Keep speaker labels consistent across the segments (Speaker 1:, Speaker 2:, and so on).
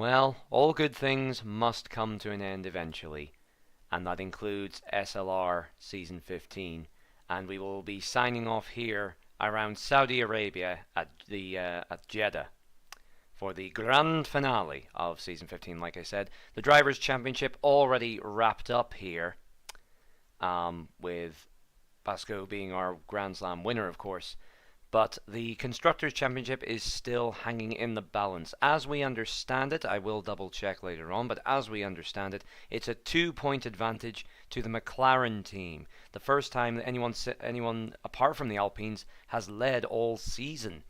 Speaker 1: Well, all good things must come to an end eventually, and that includes SLR Season 15. And we will be signing off here around Saudi Arabia at Jeddah for the grand finale of Season 15. Like I said, the Drivers' Championship already wrapped up here, with Basco being our Grand Slam winner, of course. But the Constructors' Championship is still hanging in the balance. As we understand it, I will double check later on, but as we understand it, it's a 2-point advantage to the McLaren team. The first time that anyone apart from the Alpines has led all season.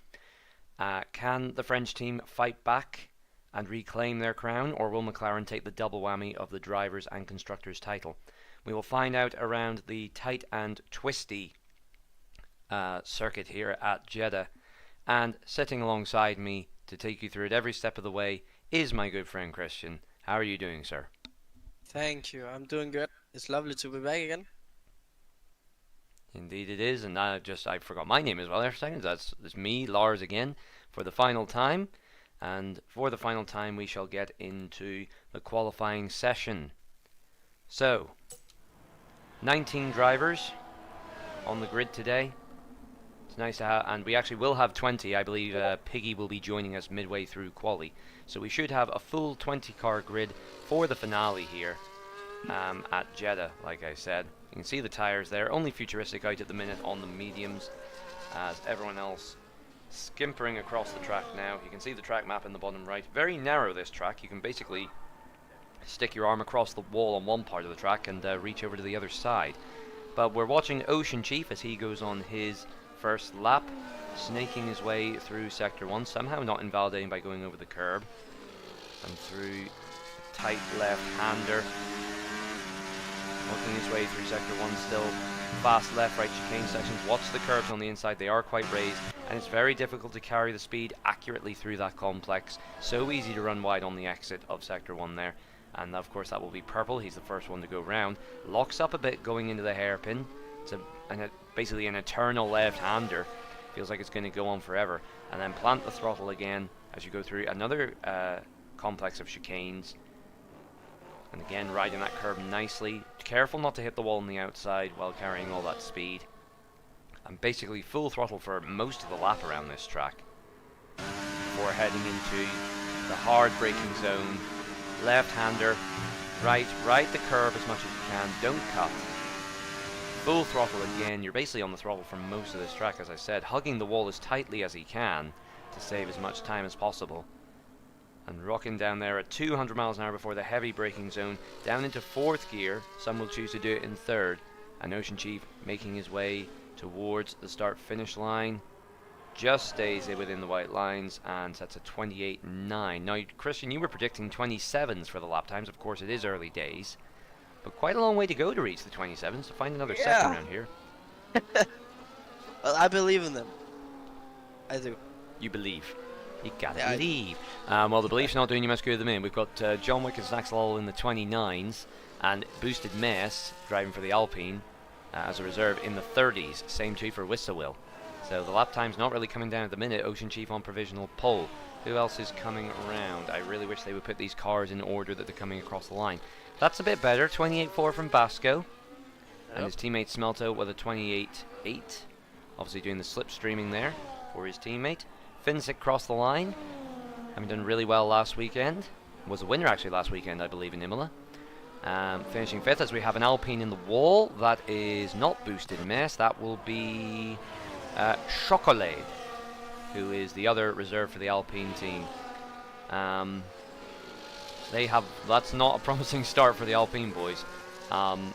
Speaker 1: Can the French team fight back and reclaim their crown, or will McLaren take the double whammy of the Drivers' and Constructors' title? We will find out around the tight and twisty circuit here at Jeddah, and sitting alongside me to take you through it every step of the way is my good friend Christian. How are you doing, sir?
Speaker 2: Thank you. I'm doing good. It's lovely to be back again.
Speaker 1: Indeed it is, and I forgot my name as well there for a second. That's me, Lars, again, for the final time. And for the final time we shall get into the qualifying session. So, 19 drivers on the grid today. It's nice to have, and we actually will have 20. I believe Piggy will be joining us midway through quali. So we should have a full 20-car grid for the finale here at Jeddah, like I said. You can see the tyres there, only futuristic out at the minute on the mediums, as everyone else skimpering across the track now. You can see the track map in the bottom right. Very narrow, this track. You can basically stick your arm across the wall on one part of the track and reach over to the other side. But we're watching Ocean Chief as he goes on his first lap, snaking his way through Sector 1, somehow not invalidating by going over the curb, and through a tight left-hander, working his way through Sector 1 still. Fast left-right chicane sections. Watch the curbs on the inside, they are quite raised, and it's very difficult to carry the speed accurately through that complex. So easy to run wide on the exit of Sector 1 there. And of course that will be Purple, he's the first one to go round. Locks up a bit going into the hairpin. It's basically an eternal left-hander. Feels like it's going to go on forever. And then plant the throttle again as you go through another complex of chicanes. And again, riding that curb nicely. Careful not to hit the wall on the outside while carrying all that speed. And basically full throttle for most of the lap around this track, before heading into the hard braking zone. Left-hander, right the curb as much as you can, don't cut. Full throttle again, you're basically on the throttle for most of this track, as I said, hugging the wall as tightly as he can to save as much time as possible. And rocking down there at 200 miles an hour before the heavy braking zone, down into 4th gear. Some will choose to do it in 3rd. And Ocean Chief making his way towards the start-finish line. Just stays within the white lines and sets a 28.9. Now, Christian, you were predicting 27s for the lap times. Of course, it is early days, but quite a long way to go to reach the 27s. To find another second round here.
Speaker 2: Well, I believe in them. I do.
Speaker 1: You believe. You gotta believe. Well, the belief's not doing you much good at the minute. We've got John Wick and Snaxlol in the 29s, and Boosted Mess driving for the Alpine as a reserve in the 30s. Same too for Whistlewill. So the lap time's not really coming down at the minute. Ocean Chief on provisional pole. Who else is coming around? I really wish they would put these cars in order that they're coming across the line. That's a bit better. 28.4 from Basco. And his teammate Smelto with a 28.8. Obviously doing the slipstreaming there for his teammate. Finsick crossed the line. Having done really well last weekend. Was a winner actually last weekend, I believe, in Imola. Finishing 5th as we have an Alpine in the wall. That is not Boosted Mess. That will be Chocolate, who is the other reserve for the Alpine team. That's not a promising start for the Alpine boys.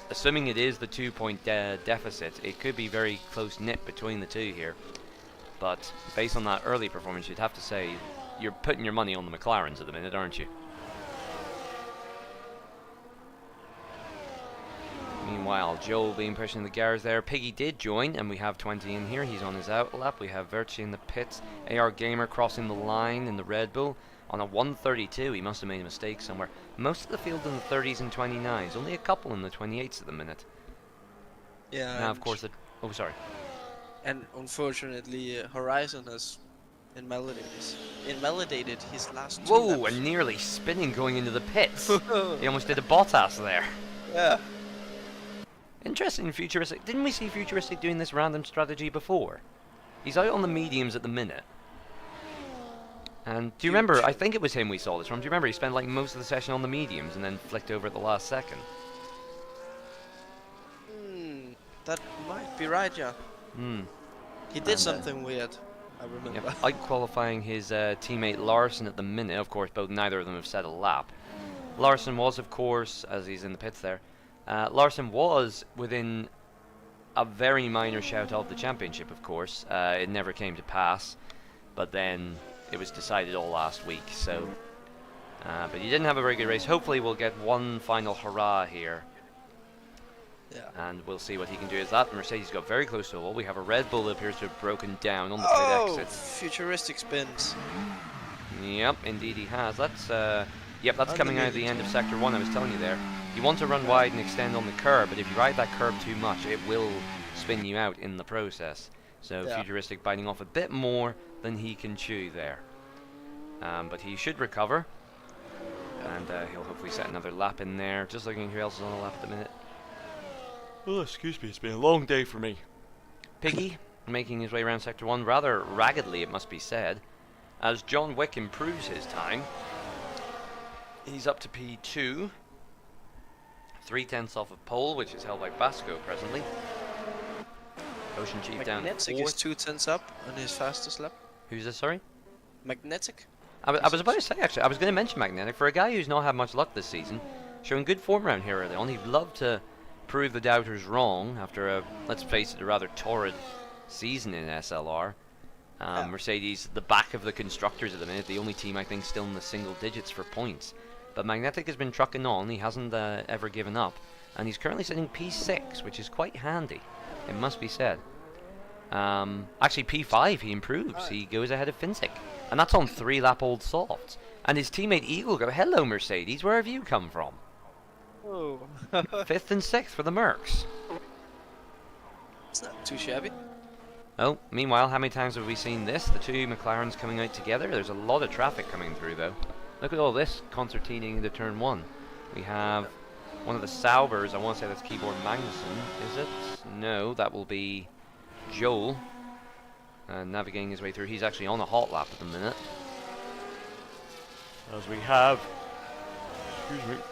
Speaker 1: Assuming it is the 2-point deficit, it could be very close knit between the two here. But based on that early performance, you'd have to say you're putting your money on the McLarens at the minute, aren't you? Meanwhile, Joel being pushed in the gears there. Piggy did join, and we have 20 in here. He's on his out lap. We have Virtue in the pits. AR Gamer crossing the line in the Red Bull on a 132. He must have made a mistake somewhere. Most of the field in the 30s and 29s. Only a couple in the 28s at the minute.
Speaker 2: Yeah.
Speaker 1: Now, of course, oh, sorry.
Speaker 2: And unfortunately, Horizon has invalidated his last 2
Speaker 1: Whoa,
Speaker 2: laps.
Speaker 1: and nearly spinning going into the pits. He almost did a Bottas there.
Speaker 2: Yeah.
Speaker 1: Interesting, Futuristic. Didn't we see Futuristic doing this random strategy before? He's out on the mediums at the minute. And do you remember, I think it was him we saw this from. Do you remember he spent like most of the session on the mediums and then flicked over at the last second?
Speaker 2: That might be right, yeah. He did something weird, I remember.
Speaker 1: Yep, out-qualifying his teammate Larson at the minute. Of course, neither of them have set a lap. Larson was, of course, as he's in the pits there, Larson was within a very minor shout of the championship, of course. It never came to pass, but then it was decided all last week, so... but he didn't have a very good race. Hopefully we'll get one final hurrah here.
Speaker 2: Yeah.
Speaker 1: And we'll see what he can do. As that Mercedes got very close to the wall. We have a Red Bull that appears to have broken down on the pit exit.
Speaker 2: Futuristic spins.
Speaker 1: Yep, indeed he has. That's that's coming out of the end of Sector 1, I was telling you there. You want to run wide and extend on the curb, but if you ride that curb too much, it will spin you out in the process. So Futuristic biting off a bit more than he can chew there. But he should recover. And he'll hopefully set another lap in there. Just looking who else is on the lap at the minute. Oh, excuse me, it's been a long day for me. Piggy, making his way around Sector 1, rather raggedly it must be said, as John Wick improves his time. He's up to P2, 3/10 off of pole, which is held by Basco presently. Ocean Chief down
Speaker 2: Magnetic is 2/10 up on his fastest lap.
Speaker 1: Who's this, sorry?
Speaker 2: Magnetic.
Speaker 1: I was about to say, actually, I was going to mention Magnetic. For a guy who's not had much luck this season, showing good form around here early on, he'd love to prove the doubters wrong after a, let's face it, a rather torrid season in SLR. Mercedes, the back of the constructors at the minute, the only team I think still in the single digits for points. But Magnetic has been trucking on, he hasn't ever given up, and he's currently sitting P6, which is quite handy, it must be said. Actually P5 he improves, he goes ahead of Finsick, and that's on 3-lap-old softs. And his teammate Eagle go, hello Mercedes, where have you come from?
Speaker 2: Oh.
Speaker 1: 5th and 6th for the Mercs.
Speaker 2: It's not too shabby.
Speaker 1: Oh, meanwhile, how many times have we seen this? The two McLarens coming out together. There's a lot of traffic coming through, though. Look at all this concertinaing into turn 1. We have one of the Saubers. I want to say that's Keyboard Magnussen, is it? No, that will be Joel. Navigating his way through. He's actually on a hot lap at the minute. As we have... Excuse me.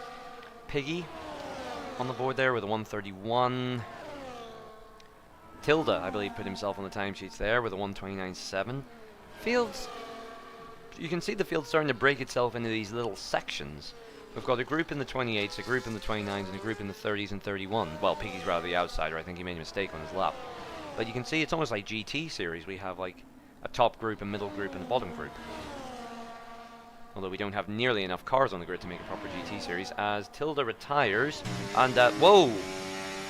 Speaker 1: Piggy on the board there with a 131. Tilda, I believe, put himself on the timesheets there with a 129.7. Fields, you can see the field starting to break itself into these little sections. We've got a group in the 28s, a group in the 29s, and a group in the 30s and 31. Well, Piggy's rather the outsider. I think he made a mistake on his lap. But you can see it's almost like GT series. We have like a top group, a middle group, and a bottom group. Although we don't have nearly enough cars on the grid to make a proper GT series, as Tilda retires, and whoa!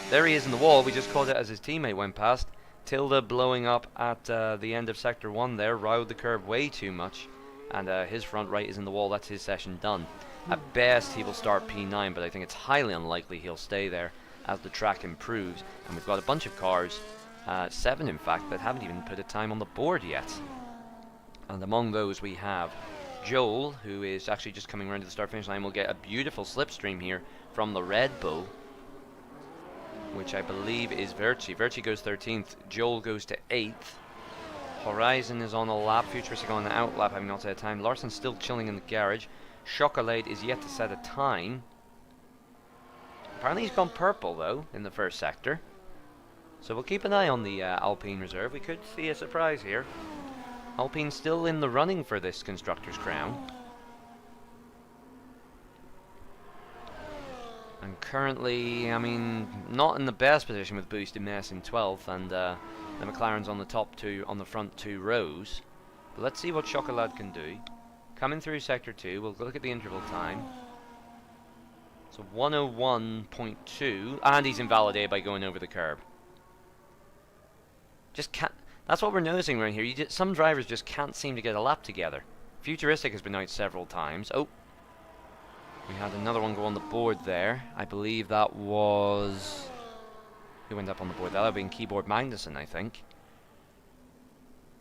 Speaker 1: There he is in the wall. We just caught it as his teammate went past. Tilda blowing up at the end of Sector 1 there, rode the curb way too much, and his front right is in the wall. That's his session done. At best, he will start P9, but I think it's highly unlikely he'll stay there as the track improves. And we've got a bunch of cars, 7 in fact, that haven't even put a time on the board yet. And among those we have Joel, who is actually just coming around to the start-finish line. Will get a beautiful slipstream here from the Red Bull, which I believe is Verci. Verci goes 13th, Joel goes to 8th. Horizon is on a lap, Futuristic on an out lap, having not set a time. Larson's still chilling in the garage. Chocolate is yet to set a time. Apparently he's gone purple though in the first sector. So we'll keep an eye on the Alpine reserve. We could see a surprise here. Alpine still in the running for this Constructor's Crown. And currently, I mean, not in the best position with boosted mess in 12th, and the McLaren's on the top two, on the front 2 rows. But let's see what Chocolat can do. Coming through Sector 2, we'll look at the interval time. So 101.2, and he's invalidated by going over the curb. Just can't. That's what we're noticing around here. Some drivers just can't seem to get a lap together. Futuristic has been out several times. Oh, we had another one go on the board there. I believe that was... Who went up on the board? That would have been Keyboard Magnussen, I think.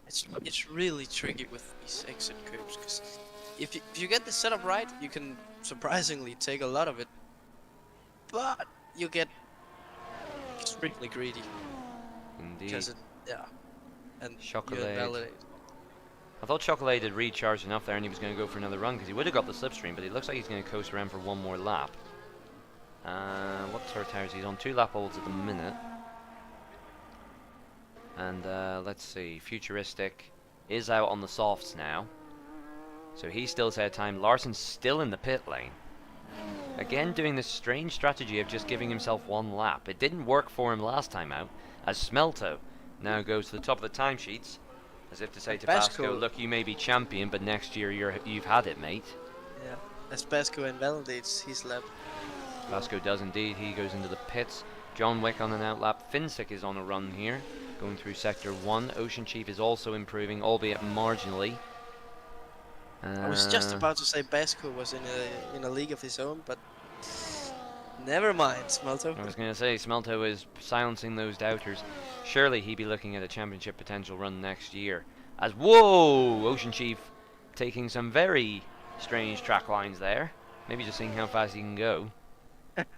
Speaker 2: It's really tricky with these exit curves, because if you get the setup right, you can surprisingly take a lot of it, but you get extremely greedy.
Speaker 1: Indeed.
Speaker 2: Because and you
Speaker 1: Chocolate.
Speaker 2: invalidate.
Speaker 1: I thought Chocolate had recharged enough there and he was going to go for another run because he would have got the slipstream, but it looks like he's going to coast around for one more lap. What sort of tires? He's on 2 lap holds at the minute. And let's see, Futuristic is out on the softs now, so he still has time. Larson's still in the pit lane. Again, doing this strange strategy of just giving himself 1 lap. It didn't work for him last time out, as Smelto now goes to the top of the timesheets, as if to say to Basco, look, you may be champion, but next year you've had it, mate.
Speaker 2: Yeah, as Basco invalidates his lap.
Speaker 1: Basco does indeed. He goes into the pits. John Wick on an outlap. Finsick is on a run here, going through Sector 1. Ocean Chief is also improving, albeit marginally.
Speaker 2: I was just about to say Basco was in a league of his own, but never mind, Smelto.
Speaker 1: I was going to say, Smelto is silencing those doubters. Surely he'd be looking at a championship potential run next year. As, whoa! Ocean Chief taking some very strange track lines there. Maybe just seeing how fast he can go.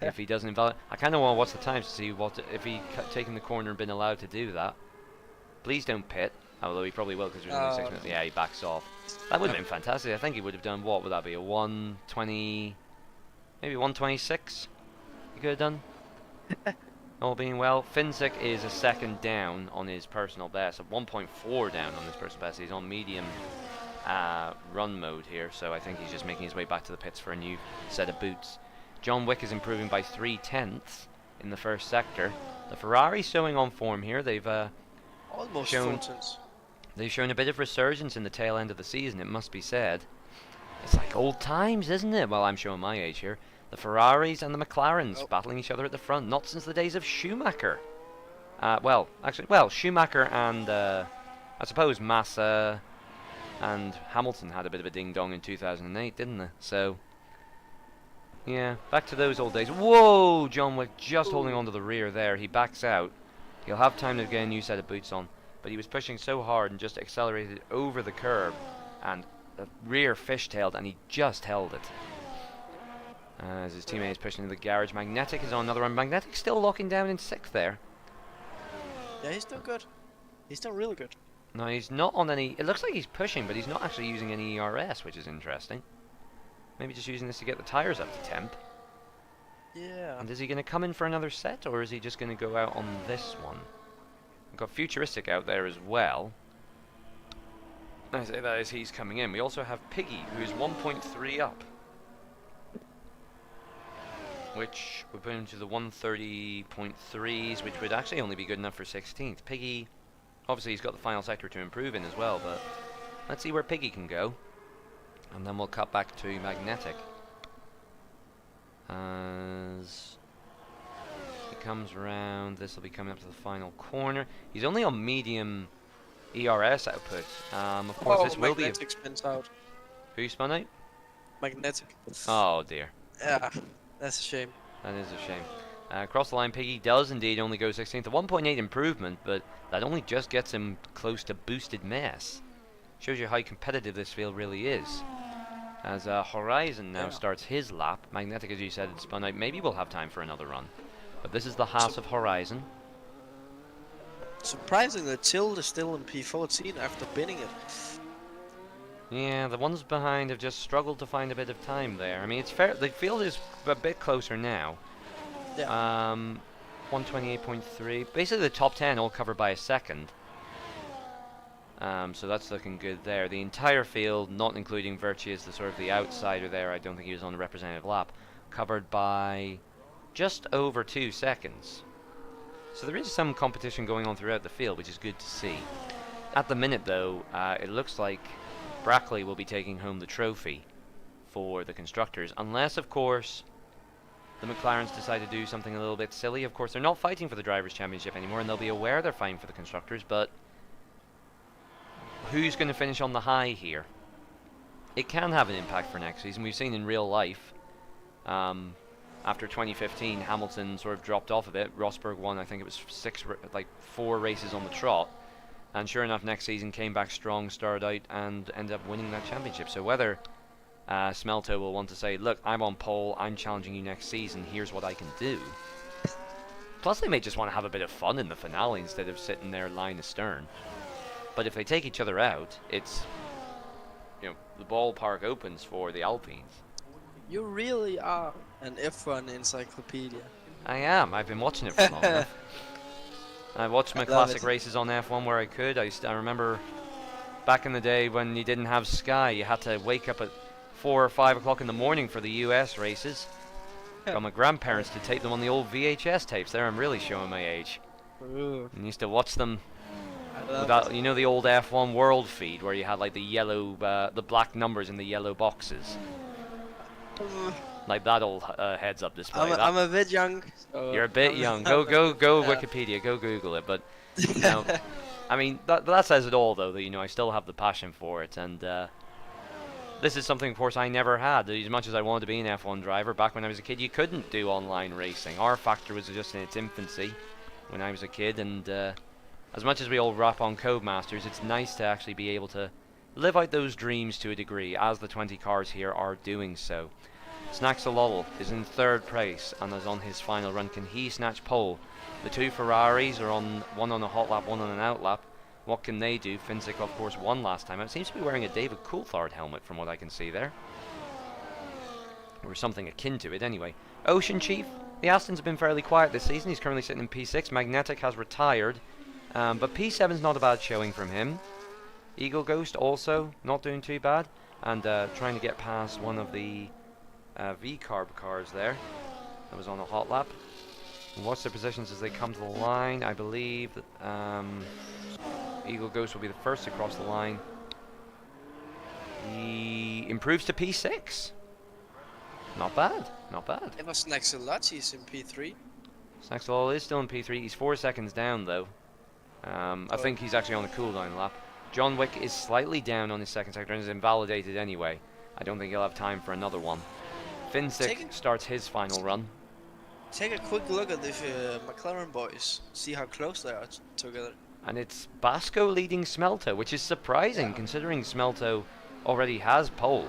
Speaker 1: If he doesn't invalidate. I kind of want to watch the times to see if he taken the corner and been allowed to do that. Please don't pit. Although he probably will because there's only 6 minutes. Yeah, he backs off. That would have been fantastic. I think he would have done, what would that be? A 120, maybe 126 he could have done. All being well. Finsick is a second down on his personal best. A 1.4 down on his personal best. He's on medium run mode here. So I think he's just making his way back to the pits for a new set of boots. John Wick is improving by 3/10 in the first sector. The Ferrari's showing on form here. They've
Speaker 2: almost
Speaker 1: They've shown a bit of resurgence in the tail end of the season, it must be said. It's like old times, isn't it? Well, I'm showing my age here. The Ferraris and the McLarens battling each other at the front, not since the days of Schumacher. Schumacher and I suppose Massa and Hamilton had a bit of a ding-dong in 2008, didn't they? So, yeah, back to those old days. Whoa! John Wick just holding on to the rear there. He backs out. He'll have time to get a new set of boots on. But he was pushing so hard and just accelerated over the curb. And the rear fishtailed and he just held it. As his teammate is pushing into the garage. Magnetic is on another one. Magnetic still locking down in 6th there.
Speaker 2: Yeah, he's still good. He's still really good.
Speaker 1: No, he's not on any... It looks like he's pushing, but he's not actually using any ERS, which is interesting. Maybe just using this to get the tires up to temp.
Speaker 2: Yeah.
Speaker 1: And is he going to come in for another set, or is he just going to go out on this one? We've got Futuristic out there as well. I say that as he's coming in. We also have Piggy, who is 1.3 up. Which would put him to the 130.3s, which would actually only be good enough for 16th. Piggy, obviously he's got the final sector to improve in as well, but let's see where Piggy can go. And then we'll cut back to Magnetic. As he comes around, this will be coming up to the final corner. He's only on medium ERS output. Of course, this will be.
Speaker 2: Magnetic spins out.
Speaker 1: Who spun out?
Speaker 2: Magnetic.
Speaker 1: Oh dear.
Speaker 2: Yeah, that's a shame.
Speaker 1: That is a shame. Across the line, Piggy does indeed only go 16th. A 1.8 improvement, but that only just gets him close to boosted mess. Shows you how competitive this field really is. As Horizon now starts his lap. Magnetic, as you said, had spun out. Maybe we'll have time for another run. But this is the Haas of Horizon.
Speaker 2: Surprisingly, Tilt is still in P14 after binning it.
Speaker 1: Yeah, the ones behind have just struggled to find a bit of time there. I mean, it's fair. The field is a bit closer now.
Speaker 2: Yeah.
Speaker 1: 128.3. Basically, the top 10 all covered by a second. So that's looking good there. The entire field, not including Virtue as the sort of the outsider there, I don't think he was on the representative lap, covered by just over 2 seconds. So there is some competition going on throughout the field, which is good to see. At the minute, though, it looks like Brackley will be taking home the trophy for the constructors, unless, of course, the McLarens decide to do something a little bit silly. Of course, they're not fighting for the Drivers' Championship anymore, and they'll be aware they're fighting for the constructors, but who's going to finish on the high here? It can have an impact for next season. We've seen in real life, after 2015, Hamilton sort of dropped off a bit. Rosberg won, I think it was 4 races on the trot. And sure enough, next season came back strong, started out, and ended up winning that championship. So whether Smelto will want to say, look, I'm on pole, I'm challenging you next season, here's what I can do. Plus, they may just want to have a bit of fun in the finale instead of sitting there lying astern. But if they take each other out, it's, the ballpark opens for the Alpines.
Speaker 2: You really are an F1 encyclopedia.
Speaker 1: I am. I've been watching it for long enough. I watched my classic
Speaker 2: it.
Speaker 1: races on F1 where I could. I remember back in the day when you didn't have Sky, you had to wake up at 4 or 5 o'clock in the morning for the US races. Got my grandparents to tape them on the old VHS tapes. There, I'm really showing my age.
Speaker 2: Ooh.
Speaker 1: And used to watch them.
Speaker 2: I love
Speaker 1: That,
Speaker 2: it.
Speaker 1: the old F1 World feed where you had like the yellow, the black numbers in the yellow boxes, like that old heads-up display.
Speaker 2: I'm a bit young. So
Speaker 1: You're a bit young. Go
Speaker 2: Yeah.
Speaker 1: Wikipedia. Go Google it. But I mean that says it all, though. That I still have the passion for it, and this is something, of course, I never had. As much as I wanted to be an F1 driver back when I was a kid, you couldn't do online racing. Our factor was just in its infancy when I was a kid, and as much as we all rap on Codemasters, it's nice to actually be able to live out those dreams to a degree, as the 20 cars here are doing so. Snaxalol is in 3rd place and is on his final run. Can he snatch pole? The two Ferraris are on, one on a hot lap, one on an out lap. What can they do? Finzik, of course, won last time. It seems to be wearing a David Coulthard helmet from what I can see there. Or something akin to it, anyway. Ocean Chief. The Astons have been fairly quiet this season. He's currently sitting in P6. Magnetic has retired. But P7's not a bad showing from him. Eagle Ghost also not doing too bad. And trying to get past one of the V-Carb cars there. That was on a hot lap. And what's their positions as they come to the line? I believe that Eagle Ghost will be the first to cross the line. He improves to P6. Not bad, not bad.
Speaker 2: It was Snaxalati's in P3.
Speaker 1: Snaxall is still in P3. He's 4 seconds down, though. I think he's actually on the cooldown lap. John Wick is slightly down on his second sector and is invalidated anyway. I don't think he'll have time for another one. Finzik starts his final run.
Speaker 2: Take a quick look at the McLaren boys. See how close they are together.
Speaker 1: And it's Basco leading Smelto, which is surprising considering Smelto already has pole.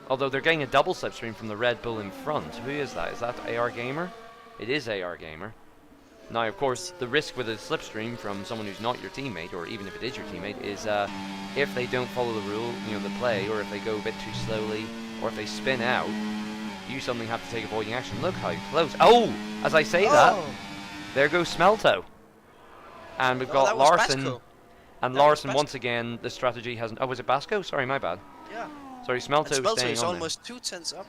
Speaker 1: Although they're getting a double slipstream from the Red Bull in front. Who is that? Is that AR Gamer? It is AR Gamer. Now, of course, the risk with a slipstream from someone who's not your teammate, or even if it is your teammate, is if they don't follow the rule, the play, or if they go a bit too slowly, or if they spin out, you suddenly have to take avoiding action. Look how close. Oh! As I say that, there goes Smelto. And we've got Larson.
Speaker 2: Basco.
Speaker 1: And Larson, once again, the strategy hasn't... Oh, was it Basco? Sorry, my bad.
Speaker 2: Yeah.
Speaker 1: Sorry, Smelto
Speaker 2: Smelto
Speaker 1: staying
Speaker 2: is
Speaker 1: on
Speaker 2: almost 2 tenths up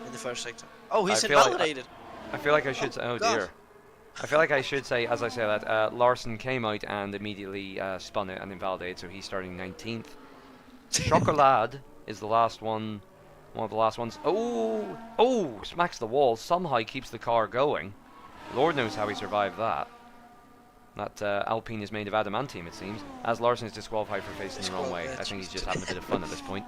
Speaker 2: in the first sector. Oh, he's
Speaker 1: I feel like-
Speaker 2: invalidated.
Speaker 1: I feel like I should say... Oh,
Speaker 2: God.
Speaker 1: dear. I feel like I should say, as I say that, Larson came out and immediately spun it and invalidated, so he's starting 19th. Chocolade is the last one. One of the last ones. Oh! Oh! Smacks the wall. Somehow keeps the car going. Lord knows how he survived that. That Alpine is made of adamantium, it seems. As Larson is disqualified for facing the wrong way. I think he's just having a bit of fun at this point.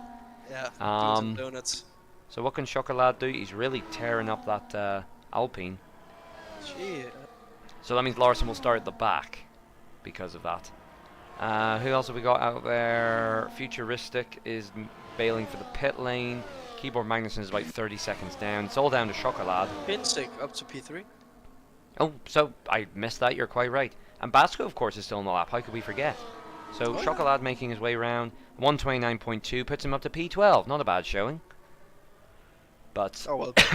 Speaker 2: Yeah, doing some donuts.
Speaker 1: So what can Chocolade do? He's really tearing up that Alpine.
Speaker 2: Gee.
Speaker 1: So that means Larson will start at the back because of that. Who else have we got out there? Futuristic is bailing for the pit lane. Keyboard Magnussen is about 30 seconds down. It's all down to Chocolade.
Speaker 2: Finzik up to P3.
Speaker 1: Oh, so I missed that. You're quite right. And Basco, of course, is still in the lap. How could we forget? So Chocolade making his way around. 129.2 puts him up to P12. Not a bad showing. But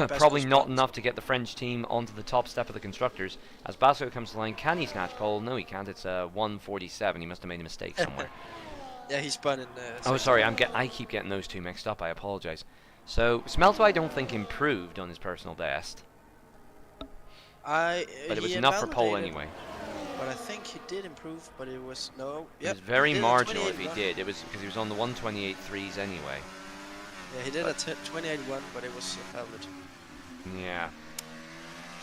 Speaker 1: probably not enough to get the French team onto the top step of the constructors. As Basco comes to the line, can he snatch pole? No, he can't. It's 147. He must have made a mistake somewhere.
Speaker 2: Yeah, he's spun in.
Speaker 1: Oh, sorry. I keep getting those two mixed up. I apologize. So Smelto, I don't think improved on his personal best. But it was enough for pole anyway.
Speaker 2: But I think he did improve. But it was no.
Speaker 1: It was very marginal if he did. It was because he was on the 128.3s anyway.
Speaker 2: Yeah, he did a 28.1, but it was valid.
Speaker 1: Yeah.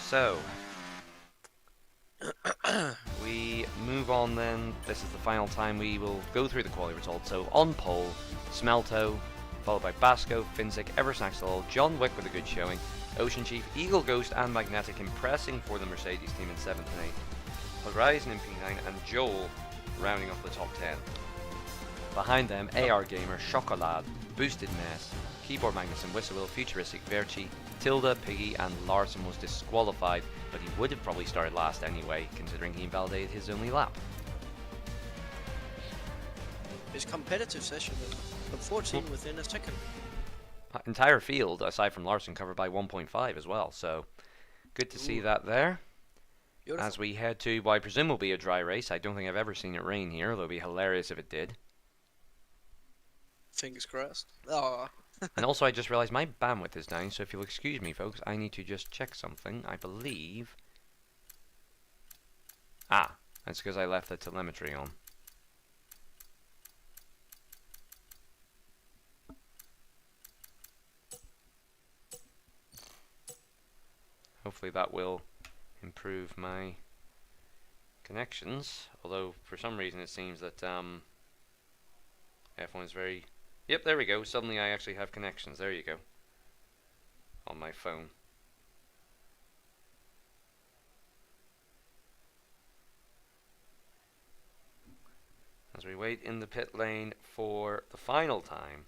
Speaker 1: So we move on then. This is the final time we will go through the quality results. So on pole, Smelto, followed by Basco, Finzik, Eversnaxel, John Wick with a good showing, Ocean Chief, Eagle Ghost, and Magnetic impressing for the Mercedes team in 7th and Horizon in P9, and Joel rounding off the top 10. Behind them, AR Gamer, Chocolade, Boosted Mess, Keyboard Magnus and Whistle, Futuristic, Verchi, Tilda, Piggy, and Larson was disqualified, but he would have probably started last anyway, considering he invalidated his only lap.
Speaker 2: His competitive session of 14 within a second.
Speaker 1: Entire field, aside from Larson, covered by 1.5 as well, so good to see that there. Beautiful. As we head to what I presume will be a dry race. I don't think I've ever seen it rain here, although it would be hilarious if it did.
Speaker 2: Fingers crossed. Oh.
Speaker 1: And also I just realised my bandwidth is down, so if you'll excuse me folks, I need to just check something. I believe... that's because I left the telemetry on. Hopefully that will improve my connections, although for some reason it seems that F1 is very... Yep, there we go. Suddenly I actually have connections. There you go. On my phone. As we wait in the pit lane for the final time.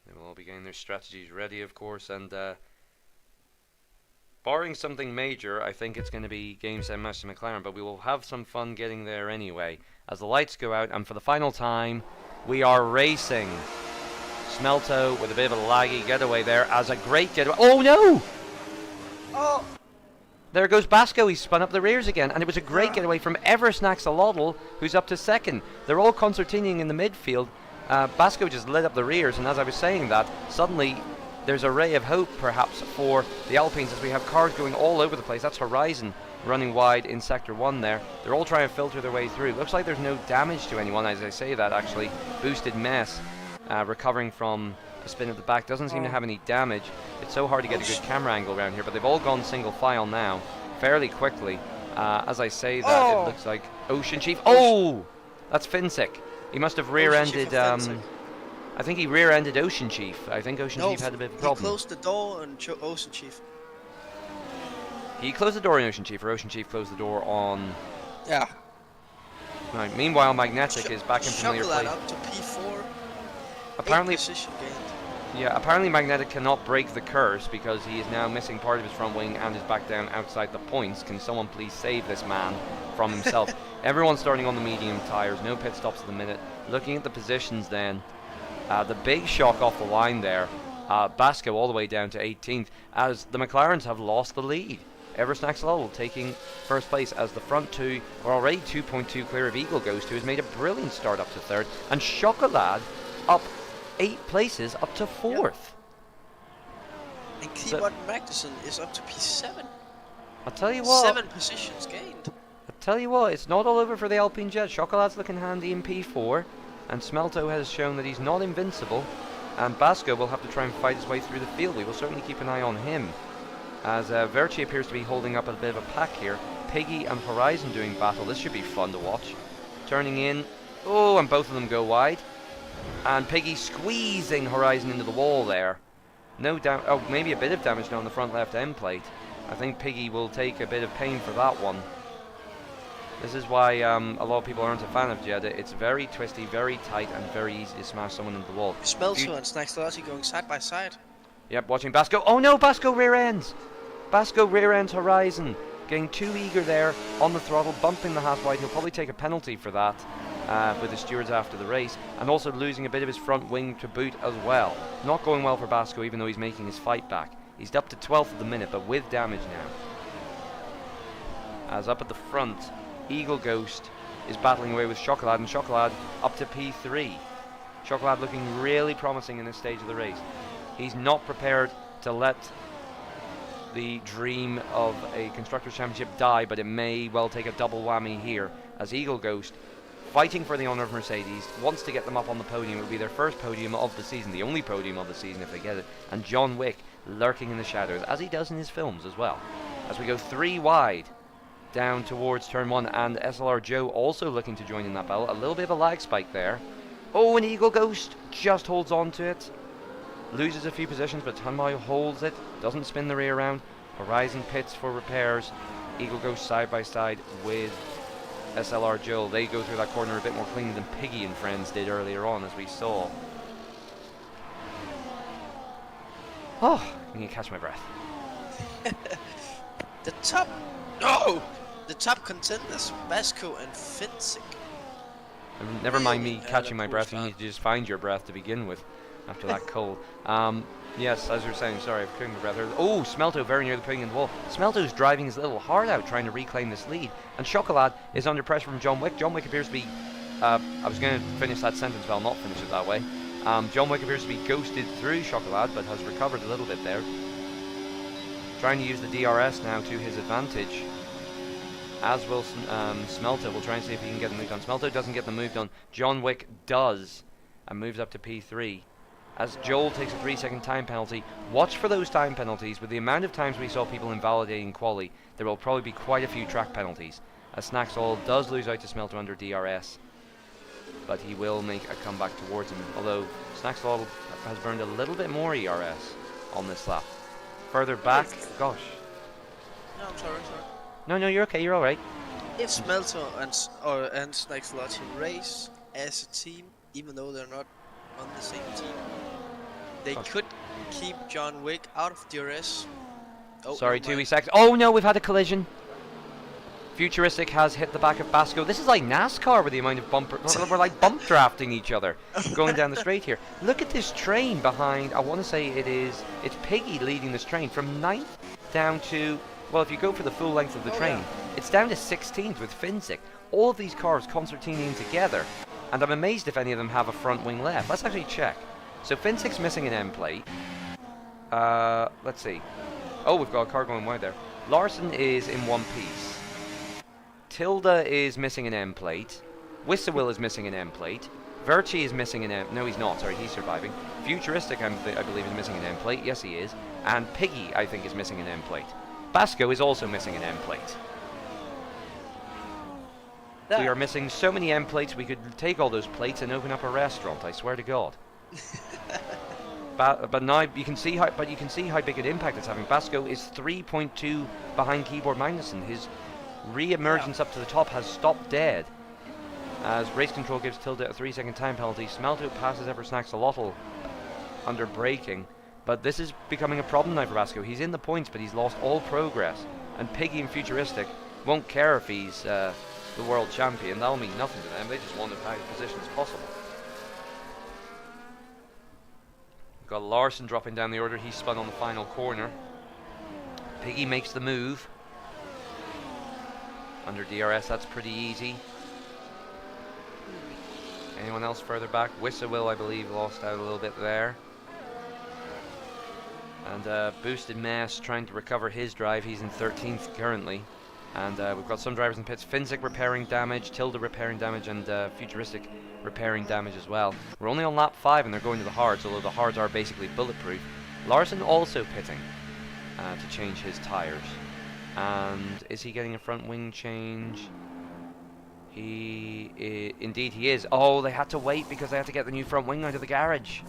Speaker 1: They will all be getting their strategies ready, of course, and barring something major, I think it's going to be Game Set Master McLaren, but we will have some fun getting there anyway. As the lights go out, and for the final time, we are racing. Smelto with a bit of a laggy getaway there, as a great getaway. Oh no!
Speaker 2: Oh!
Speaker 1: There goes Basco, he's spun up the rears again, and it was a great getaway from Eversnaxolotl, who's up to second. They're all concertining in the midfield. Basco just lit up the rears, and as I was saying that, suddenly there's a ray of hope perhaps for the Alpines as we have cars going all over the place. That's Horizon running wide in Sector 1 there. They're all trying to filter their way through. Looks like there's no damage to anyone as I say that actually. Boosted Mess recovering from a spin at the back. Doesn't seem to have any damage. It's so hard to get a good camera angle around here, but they've all gone single file now fairly quickly. As I say that, it looks like Ocean Chief. Oh! That's Finsick. He must have rear-ended, I think he rear-ended Ocean Chief. I think Ocean Chief had a bit of a problem.
Speaker 2: He closed the door on Ocean Chief.
Speaker 1: He closed the door on Ocean Chief, or Ocean Chief closed the door on...
Speaker 2: Yeah.
Speaker 1: Right, meanwhile, Magnetic is back in familiar place.
Speaker 2: Up to P4.
Speaker 1: Apparently,
Speaker 2: position gained.
Speaker 1: Yeah, apparently Magnetic cannot break the curse because he is now missing part of his front wing and is back down outside the points. Can someone please save this man from himself? Everyone's starting on the medium tyres, no pit stops at the minute. Looking at the positions then, the big shock off the line there, Basco all the way down to 18th as the McLarens have lost the lead. Eversnaxolotl taking first place as the front two are already 2.2 clear of Eagle Ghost, who has made a brilliant start up to third, and Chocolade up 8 places up to 4th. Yep.
Speaker 2: And Keyboard Magnussen is up to P7.
Speaker 1: I'll tell you what.
Speaker 2: 7 positions gained.
Speaker 1: I'll tell you what, it's not all over for the Alpine Jet. Chocolade's looking handy in P4, and Smelto has shown that he's not invincible, and Basco will have to try and fight his way through the field. We will certainly keep an eye on him, as Verchi appears to be holding up a bit of a pack here. Piggy and Horizon doing battle. This should be fun to watch. Turning in. Oh, and both of them go wide. And Piggy squeezing Horizon into the wall there. No damage. Oh, maybe a bit of damage now on the front left end plate. I think Piggy will take a bit of pain for that one. This is why a lot of people aren't a fan of Jeddah. It's very twisty, very tight, and very easy to smash someone into the wall.
Speaker 2: Smelto and Snaxolati going side by side.
Speaker 1: Yep, watching Basco. Oh no, Basco rear ends. Basco rear ends Horizon. Getting too eager there on the throttle, bumping the Haas wide. He'll probably take a penalty for that. With the stewards after the race, and also losing a bit of his front wing to boot as well. Not going well for Basco, even though he's making his fight back. He's up to 12th at the minute, but with damage now. As up at the front, Eagle Ghost is battling away with Chocolade, and Chocolade up to P3. Chocolade looking really promising in this stage of the race. He's not prepared to let the dream of a Constructors' Championship die, but it may well take a double whammy here, as Eagle Ghost, fighting for the honour of Mercedes, wants to get them up on the podium. It will be their first podium of the season, the only podium of the season if they get it. And John Wick lurking in the shadows, as he does in his films as well. As we go 3 wide, down towards turn 1, and SLR Joe also looking to join in that battle. A little bit of a lag spike there. Oh, an Eagle Ghost just holds on to it. Loses a few positions, but Tanmai holds it. Doesn't spin the rear round. Horizon pits for repairs. Eagle Ghost side by side with SLR Joe. They go through that corner a bit more cleanly than Piggy and friends did earlier on, as we saw. Oh, I need to catch my breath.
Speaker 2: The top, no, the top contenders, Basco and Finsick.
Speaker 1: Never mind me catching my
Speaker 2: poor
Speaker 1: breath. You
Speaker 2: start.
Speaker 1: need to just find your breath to begin with after that cold. Yes, as you were saying, sorry, I've caught my breath. Oh, Smelto very near the putting in the wall. Smelto's driving his little heart out trying to reclaim this lead. And Chocolade is under pressure from John Wick. John Wick appears to be... I was going to finish that sentence, but I'll not finish it that way. John Wick appears to be ghosted through Chocolade, but has recovered a little bit there. Trying to use the DRS now to his advantage. As will Smelto. We'll try and see if he can get the move done. Smelto doesn't get the move done. John Wick does, and moves up to P3. As Joel takes a 3-second time penalty. Watch for those time penalties. With the amount of times we saw people invalidating quali, there will probably be quite a few track penalties. As Snacksall does lose out to Smelto under DRS, but he will make a comeback towards him. Although Snacksall has burned a little bit more ERS on this lap. Further back, gosh.
Speaker 2: No, I'm sorry.
Speaker 1: No, you're okay. You're all right.
Speaker 2: If Smelter and Snackslot race as a team, even though they're not on the same team, they could keep John Wick out of DRS. Oh,
Speaker 1: Sorry,
Speaker 2: never
Speaker 1: 2
Speaker 2: mind.
Speaker 1: seconds. Oh no, we've had a collision. Futuristic has hit the back of Basco. This is like NASCAR with the amount of bumper. We're like bump drafting each other going down the straight here. Look at this train behind. I want to say it's Piggy leading this train from 9th down to, well, if you go for the full length of the train, it's down to 16th with Finsick. All of these cars concertining together, and I'm amazed if any of them have a front wing left. Let's actually check. So Finsick's missing an end plate. Let's see. Oh, we've got a car going wide there. Larson is in one piece. Tilda is missing an end plate. Whistlewill is missing an end plate. Virtue is missing an end... No, he's not. Sorry, he's surviving. Futuristic, I believe, is missing an end plate. Yes, he is. And Piggy, I think, is missing an end plate. Basco is also missing an end plate. We are missing so many end plates, we could take all those plates and open up a restaurant, I swear to God. But now you can see how big an impact it's having. Basco is 3.2 behind Keyboard Magnussen. His re-emergence up to the top has stopped dead. As race control gives Tilda a 3-second time penalty. Smelto passes Ever Snacks a Lottle under braking. But this is becoming a problem now for Basco. He's in the points, but he's lost all progress. And Piggy and Futuristic won't care if he's the world champion. That'll mean nothing to them. They just want as high a position as possible. We've got Larson dropping down the order. He spun on the final corner. Piggy makes the move. Under DRS, that's pretty easy. Anyone else further back? Whistlewill, I believe, lost out a little bit there. And Boosted Mess trying to recover his drive. He's in 13th currently. And we've got some drivers in pits. Finsick repairing damage, Tilda repairing damage, and Futuristic repairing damage as well. We're only on lap 5 and they're going to the hards, although the hards are basically bulletproof. Larson also pitting to change his tyres. And is he getting a front wing change? Indeed he is. Oh, they had to wait because they had to get the new front wing out of the garage.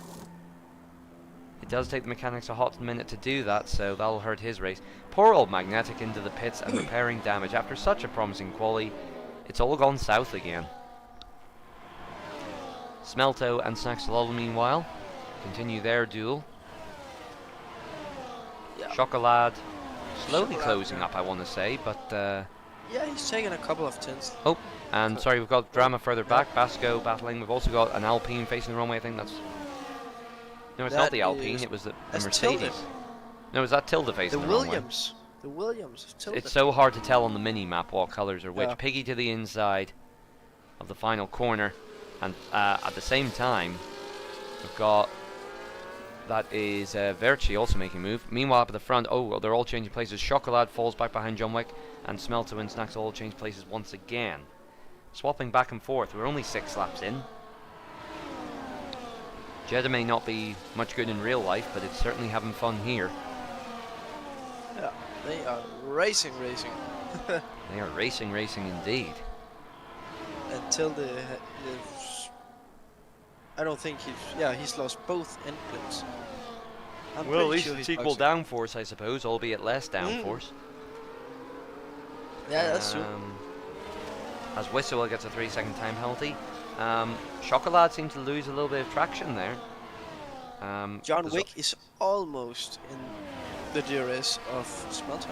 Speaker 1: It does take the mechanics a hot minute to do that, so that'll hurt his race. Poor old Magnetic into the pits and repairing damage. After such a promising quali, it's all gone south again. Smelto and Snaxalol, meanwhile, continue their duel. Chocolade slowly closing up, I want to say, but...
Speaker 2: yeah, he's taking a couple of tenths.
Speaker 1: Oh, and sorry, we've got Drama further back. Basco battling. We've also got an Alpine facing the wrong way. I think that's... No, it's not the Alpine. It was the Mercedes.
Speaker 2: Tilda.
Speaker 1: No, was that Tilda facing the wrong way?
Speaker 2: The Williams of Tilda.
Speaker 1: It's so hard to tell on the mini-map what colours are which.
Speaker 2: Yeah.
Speaker 1: Piggy to the inside of the final corner. And at the same time, we've got... That is Verci also making a move. Meanwhile, up at the front, oh, they're all changing places. Chocolade falls back behind John Wick, and Smelto and Snacks all change places once again. Swapping back and forth. We're only 6 laps in. Jeddah may not be much good in real life, but it's certainly having fun here.
Speaker 2: Yeah, they are racing.
Speaker 1: They are racing indeed.
Speaker 2: Until I don't think he's lost both end clips. I'm
Speaker 1: Well, at
Speaker 2: pretty
Speaker 1: least
Speaker 2: sure
Speaker 1: it's
Speaker 2: he's
Speaker 1: equal
Speaker 2: boxing.
Speaker 1: downforce, I suppose, albeit less downforce.
Speaker 2: Yeah, that's true.
Speaker 1: As Whistle gets a 3-second time penalty. Chocolat seemed to lose a little bit of traction there.
Speaker 2: John Wick is almost in the DRS of Smelto.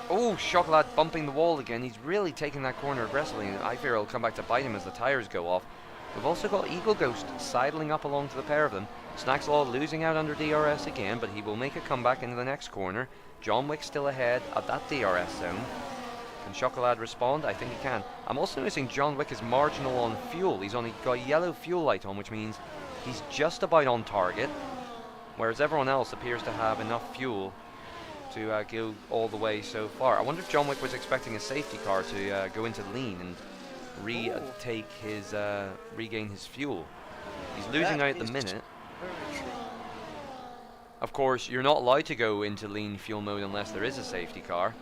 Speaker 1: Oh, Chocolat bumping the wall again. He's really taking that corner aggressively, and I fear it'll come back to bite him as the tyres go off. We've also got Eagle Ghost sidling up along to the pair of them. Snackslaw losing out under DRS again, but he will make a comeback into the next corner. John Wick still ahead of that DRS zone. Can Chocolat respond? I think he can. I'm also noticing John Wick is marginal on fuel. He's only got a yellow fuel light on, which means he's just about on target, whereas everyone else appears to have enough fuel to go all the way so far. I wonder if John Wick was expecting a safety car to go into lean and regain his fuel. He's losing out at the minute.
Speaker 2: Very true.
Speaker 1: Of course, you're not allowed to go into lean fuel mode unless there is a safety car.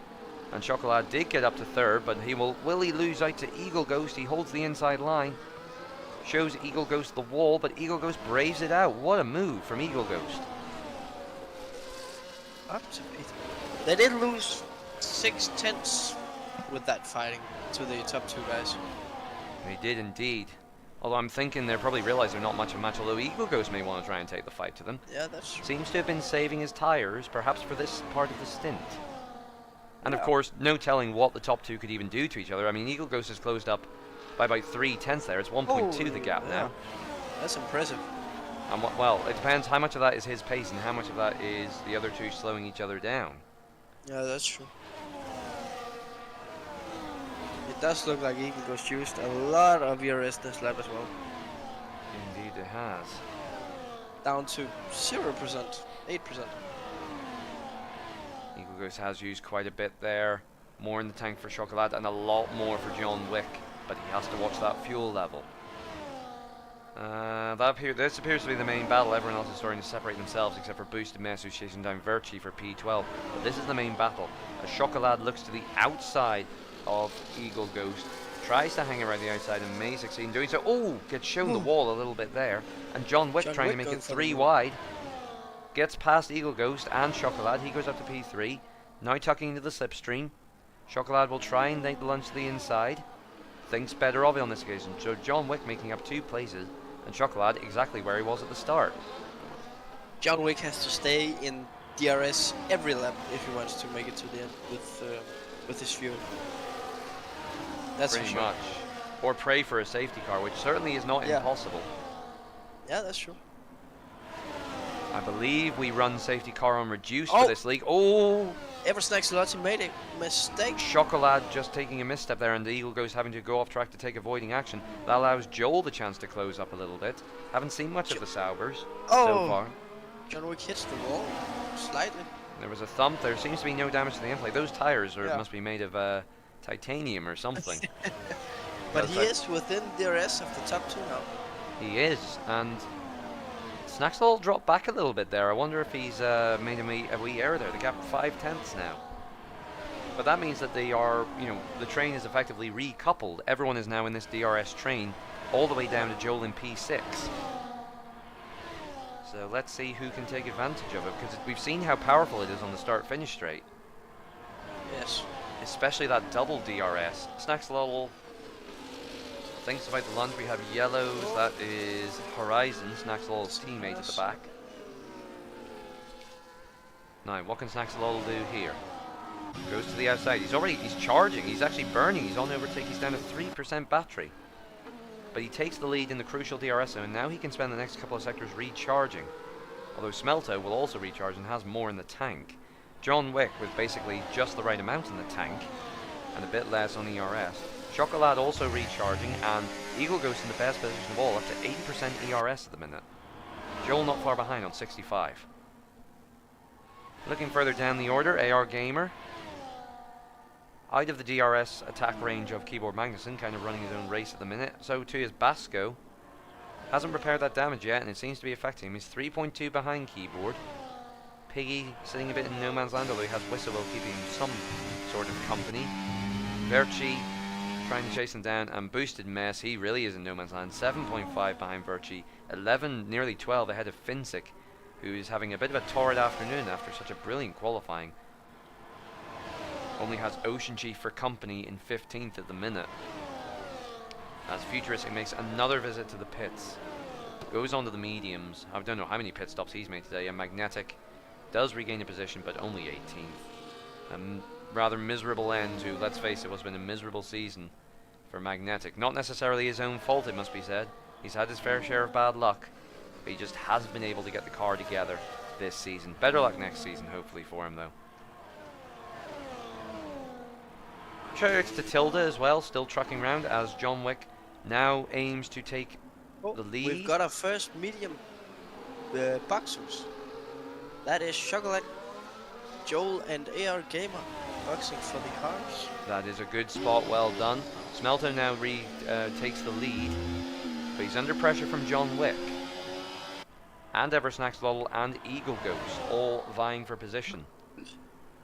Speaker 1: And Chocolat did get up to third, but will he lose out to Eagle Ghost? He holds the inside line. Shows Eagle Ghost the wall, but Eagle Ghost braves it out. What a move from Eagle Ghost.
Speaker 2: Up to 8. They did lose 6/10 with that fighting to the top 2 guys.
Speaker 1: They did indeed. Although I'm thinking they probably realize they're not much of a match, although Eagle Ghost may want to try and take the fight to them.
Speaker 2: Yeah, that's true.
Speaker 1: Seems to have been saving his tyres, perhaps for this part of the stint. And of
Speaker 2: Yeah.
Speaker 1: course, no telling what the top 2 could even do to each other. I mean, Eagle Ghost has closed up by about 3/10 there. It's 1.2 the gap now.
Speaker 2: That's impressive.
Speaker 1: And well, it depends how much of that is his pace and how much of that is the other 2 slowing each other down.
Speaker 2: Yeah, that's true. It does look like Eagle Ghost used a lot of ERS this lap as well.
Speaker 1: Indeed it has.
Speaker 2: Down to 0%, 8%.
Speaker 1: Eagle Ghost has used quite a bit there. More in the tank for Chocolat and a lot more for John Wick. But he has to watch that fuel level. This appears to be the main battle. Everyone else is starting to separate themselves except for Boosted Mess, who's chasing down Virtue for P12. But this is the main battle. As Chocolat looks to the outside of Eagle Ghost, tries to hang around the outside and may succeed in doing so. Oh, gets shown the wall a little bit there. And John Wick trying to make it 3 wide. Gets past Eagle Ghost and Chocolat. He goes up to P3. Now tucking into the slipstream. Chocolat will try and take the lunge to the inside. Thinks better of it on this occasion. So John Wick making up 2 places. And Chocolat exactly where he was at the start.
Speaker 2: John Wick has to stay in DRS every lap if he wants to make it to the end with his fuel. That's
Speaker 1: Pretty
Speaker 2: for sure.
Speaker 1: much. Or pray for a safety car, which certainly is not impossible.
Speaker 2: Yeah, that's true.
Speaker 1: I believe we run safety car on reduced for this league. Oh!
Speaker 2: Eversnack's Lottie made a mistake.
Speaker 1: Chocolat just taking a misstep there, and the Eagle Ghost having to go off track to take avoiding action. That allows Joel the chance to close up a little bit. Haven't seen much of the Saubers so far.
Speaker 2: John Wick hits the wall slightly.
Speaker 1: There was a thump. There seems to be no damage to the end plate. Those tires must be made of titanium or something.
Speaker 2: But he is within DRS of the top 2 now.
Speaker 1: He is, and Snacksall dropped back a little bit there. I wonder if he's made a wee error there. The gap 5/10 now. But that means that they are, the train is effectively recoupled. Everyone is now in this DRS train, all the way down to Joel in P6. So let's see who can take advantage of it, because we've seen how powerful it is on the start-finish straight.
Speaker 2: Yes.
Speaker 1: Especially that double DRS. Snacksall thinks about the lunge. We have yellows. That is Horizon, Snacksall's teammate at the back. Now, what can Snacksall do here? Goes to the outside. He's charging. He's actually burning. He's on overtake. He's down to 3% battery. But he takes the lead in the crucial DRS zone, and now he can spend the next couple of sectors recharging. Although Smelto will also recharge and has more in the tank. John Wick with basically just the right amount in the tank, and a bit less on ERS. Chocolat also recharging, and Eagle Ghost in the best position of all, up to 80% ERS at the minute. Joel not far behind on 65. Looking further down the order, AR Gamer. Out of the DRS attack range of Keyboard Magnuson, kind of running his own race at the minute. So too is Basco. Hasn't repaired that damage yet, and it seems to be affecting him. He's 3.2 behind Keyboard. Piggy sitting a bit in no man's land, although he has Whistlewell keeping him some sort of company. Verci trying to chase him down, and Boosted Mess, he really is in no man's land. 7.5 behind Verci, 11, nearly 12 ahead of Finsick, who is having a bit of a torrid afternoon after such a brilliant qualifying. Only has Ocean Chief for company in 15th at the minute. As Futuristic makes another visit to the pits. Goes on to the mediums. I don't know how many pit stops he's made today. And Magnetic does regain a position, but only 18th. Rather miserable end to, let's face it, what's been a miserable season for Magnetic. Not necessarily his own fault, it must be said. He's had his fair share of bad luck, but he just hasn't been able to get the car together this season. Better luck next season, hopefully, for him, though. Shoutouts to Tilda as well, still trucking around, as John Wick now aims to take the lead.
Speaker 2: We've got our first medium boxers. That is Chocolate, Joel, and AR Gamer boxing for the cars.
Speaker 1: That is a good spot, well done. Smelto now takes the lead, but he's under pressure from John Wick. And Eversnacks Lottle and Eagle Ghost, all vying for position.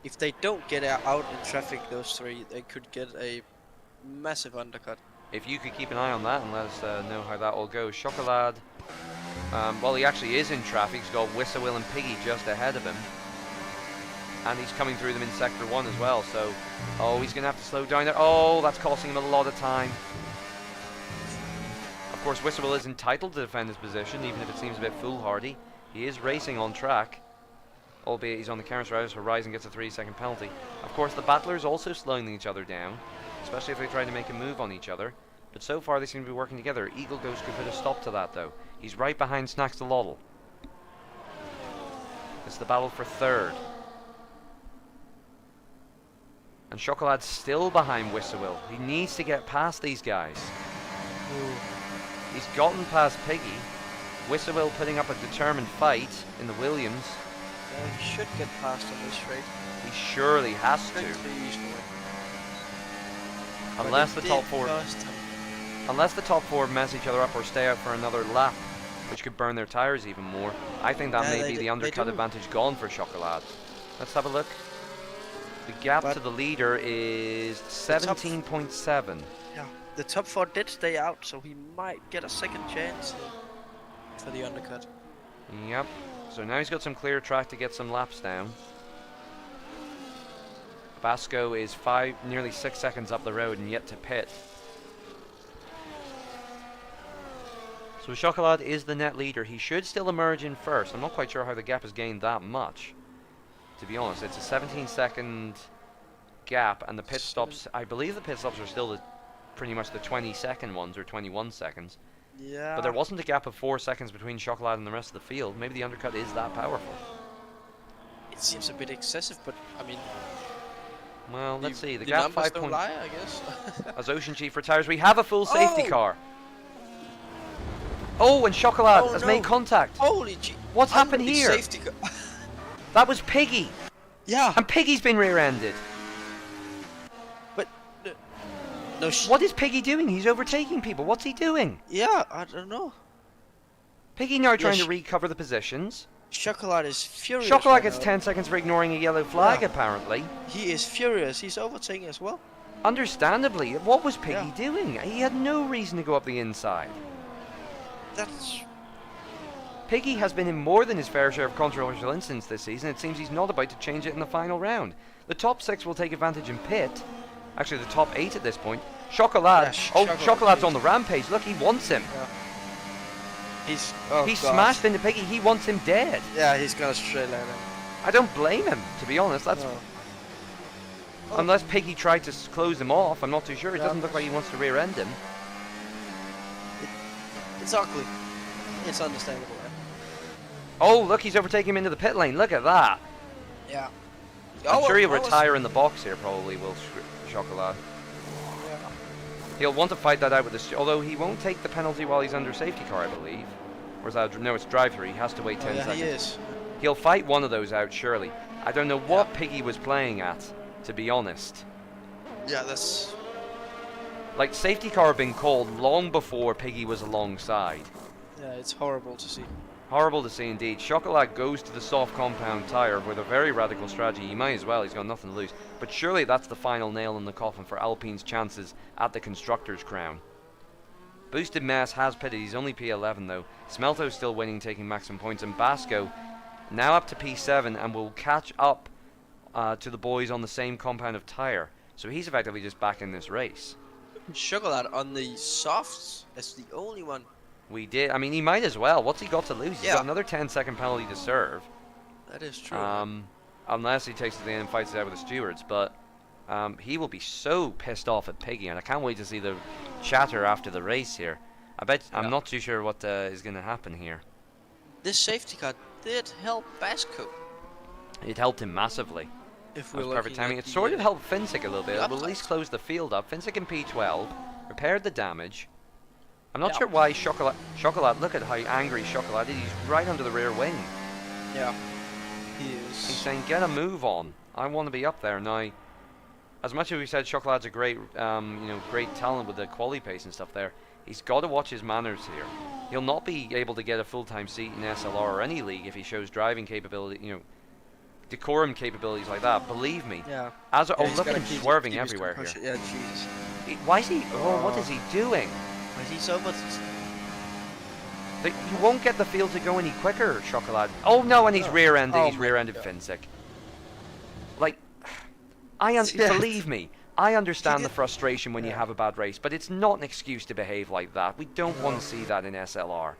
Speaker 2: If they don't get out in traffic, those three, they could get a massive undercut.
Speaker 1: If you could keep an eye on that and let us know how that all goes. Chocolade, well, he actually is in traffic. He's got Whistle and Piggy just ahead of him. And he's coming through them in Sector 1 as well, so... Oh, he's going to have to slow down there. Oh, that's costing him a lot of time. Of course, Whistle is entitled to defend his position, even if it seems a bit foolhardy. He is racing on track, albeit he's on the counter route, so Horizon gets a 3-second penalty. Of course, the battlers also slowing each other down, especially if they try to make a move on each other. But so far, they seem to be working together. Eagle Ghost could put a stop to that, though. He's right behind Snacks the Loddle. It's the battle for third. And Chocolade's still behind Whistle. He needs to get past these guys.
Speaker 2: Ooh.
Speaker 1: He's gotten past Piggy. Whistle putting up a determined fight in the Williams.
Speaker 2: Yeah, he should get past on this straight.
Speaker 1: He surely has to. Unless the top four mess each other up or stay out for another lap, which could burn their tires even more. I think that may be the undercut advantage gone for Chocolade. Let's have a look. The gap to the leader is 17.7.
Speaker 2: Yeah, the top four did stay out, so he might get a second chance for the undercut.
Speaker 1: Yep. So now he's got some clear track to get some laps down. Basco is nearly 6 seconds up the road and yet to pit. So Chocolade is the net leader. He should still emerge in first. I'm not quite sure how the gap has gained that much. To be honest, it's a 17-second gap, and the pit stops, I believe the pit stops are still pretty much the 20-second ones, or 21 seconds.
Speaker 2: Yeah.
Speaker 1: But there wasn't a gap of 4 seconds between Chocolade and the rest of the field. Maybe the undercut is that powerful.
Speaker 2: It seems a bit excessive, but I mean...
Speaker 1: Well, let's see. The gap 5
Speaker 2: don't lie, I guess.
Speaker 1: As Ocean Chief retires, we have a full safety car. Oh, and Chocolade has made contact.
Speaker 2: Holy gee.
Speaker 1: What's happened here?
Speaker 2: Safety car.
Speaker 1: That was Piggy.
Speaker 2: Yeah.
Speaker 1: And Piggy's been rear-ended.
Speaker 2: But no.
Speaker 1: What is Piggy doing? He's overtaking people. What's he doing?
Speaker 2: Yeah, I don't know.
Speaker 1: Piggy now trying to recover the positions.
Speaker 2: Chocolate is furious.
Speaker 1: Chocolate gets 10 seconds for ignoring a yellow flag, apparently.
Speaker 2: He is furious. He's overtaking as well.
Speaker 1: Understandably. What was Piggy doing? He had no reason to go up the inside.
Speaker 2: That's...
Speaker 1: Piggy has been in more than his fair share of controversial incidents this season. It seems he's not about to change it in the final round. The top 6 will take advantage in pit. Actually, the top 8 at this point. Chocolade. Chocolade's on the rampage. Look, he wants him.
Speaker 2: Yeah.
Speaker 1: He's smashed into Piggy. He wants him dead.
Speaker 2: Yeah, he's gonna straight at him.
Speaker 1: I don't blame him, to be honest. That's unless Piggy tried to close him off. I'm not too sure. It doesn't look like he wants to rear-end him.
Speaker 2: It's ugly. It's understandable.
Speaker 1: Oh, look, he's overtaking him into the pit lane. Look at that.
Speaker 2: Yeah.
Speaker 1: I'm sure he'll retire in the box here, probably, will Chocolade.
Speaker 2: Yeah.
Speaker 1: He'll want to fight that out with this, although he won't take the penalty while he's under safety car, I believe. Or is that, no, it's drive-through. He has to wait 10 seconds.
Speaker 2: He is.
Speaker 1: He'll fight one of those out, surely. I don't know what Piggy was playing at, to be honest.
Speaker 2: Yeah, that's...
Speaker 1: Like, safety car had been called long before Piggy was alongside.
Speaker 2: Yeah, it's horrible to see.
Speaker 1: Horrible to see indeed. Chocolat goes to the soft compound tyre with a very radical strategy. He might as well, he's got nothing to lose. But surely that's the final nail in the coffin for Alpine's chances at the Constructors' crown. Boosted Mess has pitted, he's only P11 though. Smelto's still winning, taking maximum points, and Basco now up to P7 and will catch up to the boys on the same compound of tyre. So he's effectively just back in this race.
Speaker 2: Chocolat on the softs is the only one.
Speaker 1: We did. I mean, he might as well. What's he got to lose? He's got another 10-second penalty to serve.
Speaker 2: That is true.
Speaker 1: Unless he takes it to the end and fights it out with the stewards. But he will be so pissed off at Piggy, and I can't wait to see the chatter after the race here. I'm not too sure what is going to happen here.
Speaker 2: This safety car did help Basco.
Speaker 1: It helped him massively.
Speaker 2: If
Speaker 1: That
Speaker 2: we're
Speaker 1: was perfect timing. It
Speaker 2: at
Speaker 1: sort
Speaker 2: the,
Speaker 1: of helped Finsick a little bit. It will at
Speaker 2: upside.
Speaker 1: least close the field up. Finsick in P12, repaired the damage. I'm not sure why Chocolat, look at how angry Chocolat is. He's right under the rear wing.
Speaker 2: Yeah, he is.
Speaker 1: He's saying, get a move on. I want to be up there. Now, as much as we said Chocolat's a great, great talent with the quali pace and stuff there, he's got to watch his manners here. He'll not be able to get a full-time seat in SLR or any league if he shows driving capability, decorum capabilities like that. Believe me.
Speaker 2: Yeah.
Speaker 1: Look at him swerving everywhere here.
Speaker 2: Yeah, Jesus.
Speaker 1: Why is he? Oh, what is he doing?
Speaker 2: Is he so much?
Speaker 1: You won't get the field to go any quicker, Chocolat. Oh no, and he's rear-ended.
Speaker 2: Oh
Speaker 1: He's rear-ended Finsick. Like, believe me, I understand the frustration when you have a bad race, but it's not an excuse to behave like that. We don't want to see that in SLR.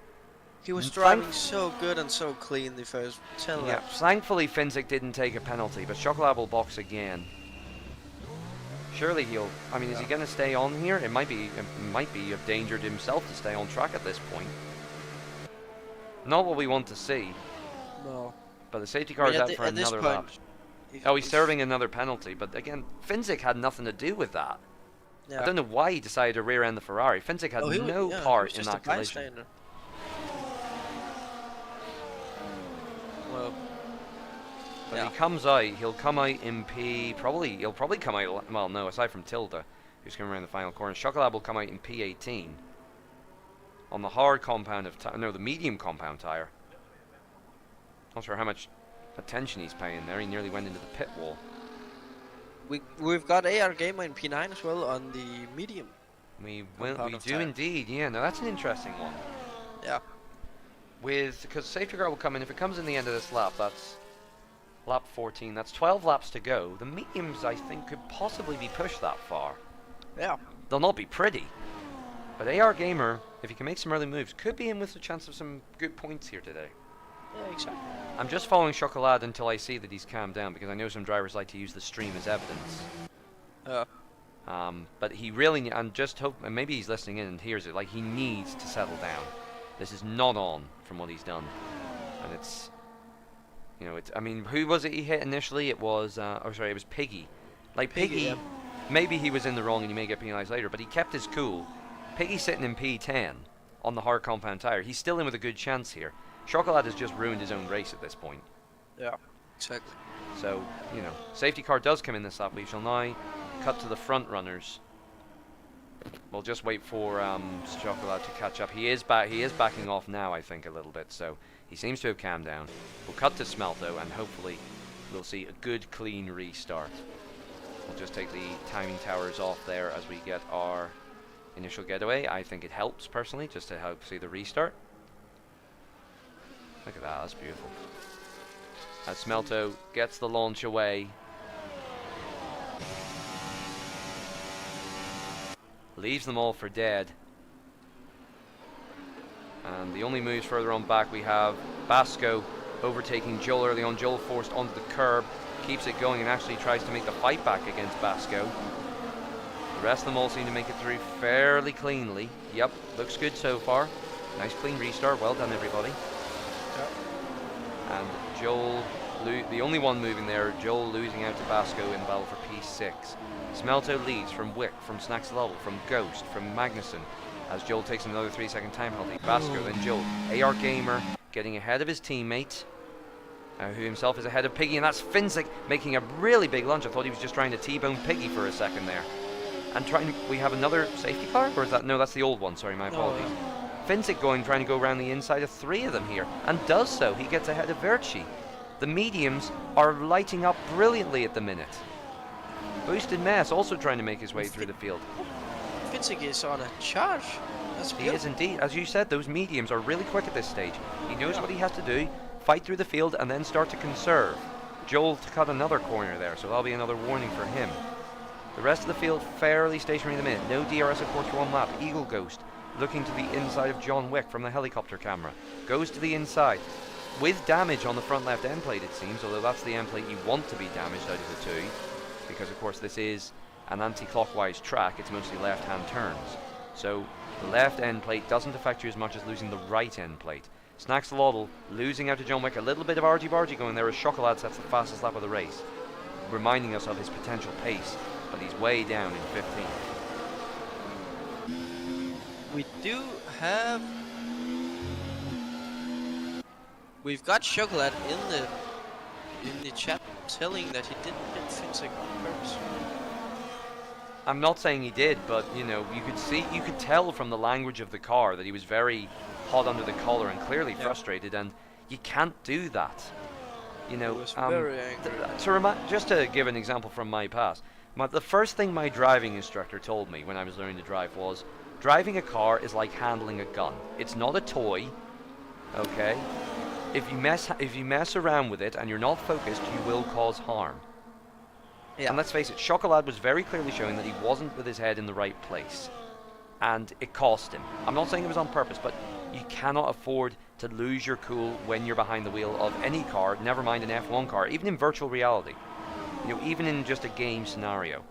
Speaker 2: He was driving so good and so clean the first 10 laps.
Speaker 1: Thankfully Finsick didn't take a penalty, but Chocolat will box again. Surely he'll. I mean, is he going to stay on here? It might be a danger to himself to stay on track at this point. Not what we want to see.
Speaker 2: No.
Speaker 1: But the safety car is out for another lap. Oh, he's serving another penalty, but again, Finsick had nothing to do with that.
Speaker 2: Yeah.
Speaker 1: I don't know why he decided to rear-end the Ferrari. Finsick had no part in that collision.
Speaker 2: Well,
Speaker 1: When he comes out, he'll come out in P. He'll probably come out. Well, no, aside from Tilda, who's coming around the final corner. Chocolat will come out in P18 on the hard compound of the medium compound tire. Not sure how much attention he's paying there. He nearly went into the pit wall.
Speaker 2: We've got AR Gamer in P9 as well on the medium.
Speaker 1: We do indeed. Yeah, no, that's an interesting one.
Speaker 2: Yeah.
Speaker 1: Because safety car will come in if it comes in the end of this lap. That's lap 14. That's 12 laps to go. The mediums, I think, could possibly be pushed that far.
Speaker 2: Yeah.
Speaker 1: They'll not be pretty, but AR Gamer, if he can make some early moves, could be in with a chance of some good points here today.
Speaker 2: Yeah, exactly.
Speaker 1: I'm just following Chocolat until I see that he's calmed down, because I know some drivers like to use the stream as evidence. But he really, and just hope, and maybe he's listening in and hears it, like he needs to settle down. This is not on from what he's done, and it's, I mean, who was it he hit initially? It was, it was Piggy. Like Piggy, maybe he was in the wrong and he may get penalized later, but he kept his cool. Piggy sitting in P10 on the hard compound tire. He's still in with a good chance here. Chocolat has just ruined his own race at this point.
Speaker 2: Yeah, exactly.
Speaker 1: So, safety car does come in this lap. We shall now cut to the front runners. We'll just wait for Chocolat to catch up. He is backing off now, I think, a little bit. So he seems to have calmed down. We'll cut to Smelto, and hopefully we'll see a good, clean restart. We'll just take the timing towers off there as we get our initial getaway. I think it helps, personally, just to help see the restart. Look at that, that's beautiful. As Smelto gets the launch away. Leaves them all for dead. And the only moves further on back, we have Basco overtaking Joel early on. Joel forced onto the curb, keeps it going and actually tries to make the fight back against Basco. The rest of them all seem to make it through fairly cleanly. Yep, looks good so far. Nice clean restart, well done everybody. And Joel, the only one moving there, Joel losing out to Basco in battle for P6. Smelto leads from Wick, from Snacks Level, from Ghost, from Magnussen, as Joel takes another 3-second time penalty. Basco, then Joel. AR Gamer getting ahead of his teammate, who himself is ahead of Piggy, and that's Finsick making a really big lunge. I thought he was just trying to T-bone Piggy for a second there. And we have another safety car? Or is that, no, that's the old one, sorry, my apologies. Finsick going, trying to go around the inside of 3 of them here, and does so. He gets ahead of Verci. The mediums are lighting up brilliantly at the minute. Boosted Mess also trying to make his way through the field.
Speaker 2: Finsick is on a charge. That's
Speaker 1: He
Speaker 2: good.
Speaker 1: is indeed. As you said, those mediums are really quick at this stage. He knows what he has to do, fight through the field, and then start to conserve. Joel to cut another corner there, so that'll be another warning for him. The rest of the field fairly stationary at the minute. No DRS at quarter one lap. Eagle Ghost looking to the inside of John Wick from the helicopter camera. Goes to the inside. With damage on the front left end plate, it seems, although that's the end plate you want to be damaged out of the 2, because of course this is an anti-clockwise track. It's mostly left-hand turns. So the left end plate doesn't affect you as much as losing the right end plate. Snaxolotl losing out to John Wick. A little bit of argy-bargy going there as Chocolate sets the fastest lap of the race, reminding us of his potential pace, but he's way down in 15th.
Speaker 2: We do have... We've got Chocolate in the chat telling that he didn't hit Finsick on purpose.
Speaker 1: I'm not saying he did, but you know, you could tell from the language of the car that he was very hot under the collar and clearly frustrated, and you can't do that. You know,
Speaker 2: He was very angry.
Speaker 1: Just to give an example from my past, the first thing my driving instructor told me when I was learning to drive was, driving a car is like handling a gun. It's not a toy, okay? If you mess around with it and you're not focused, you will cause harm.
Speaker 2: Yeah.
Speaker 1: And let's face it, Chocolate was very clearly showing that he wasn't with his head in the right place. And it cost him. I'm not saying it was on purpose, but you cannot afford to lose your cool when you're behind the wheel of any car, never mind an F1 car, even in virtual reality. You know, even in just a game scenario.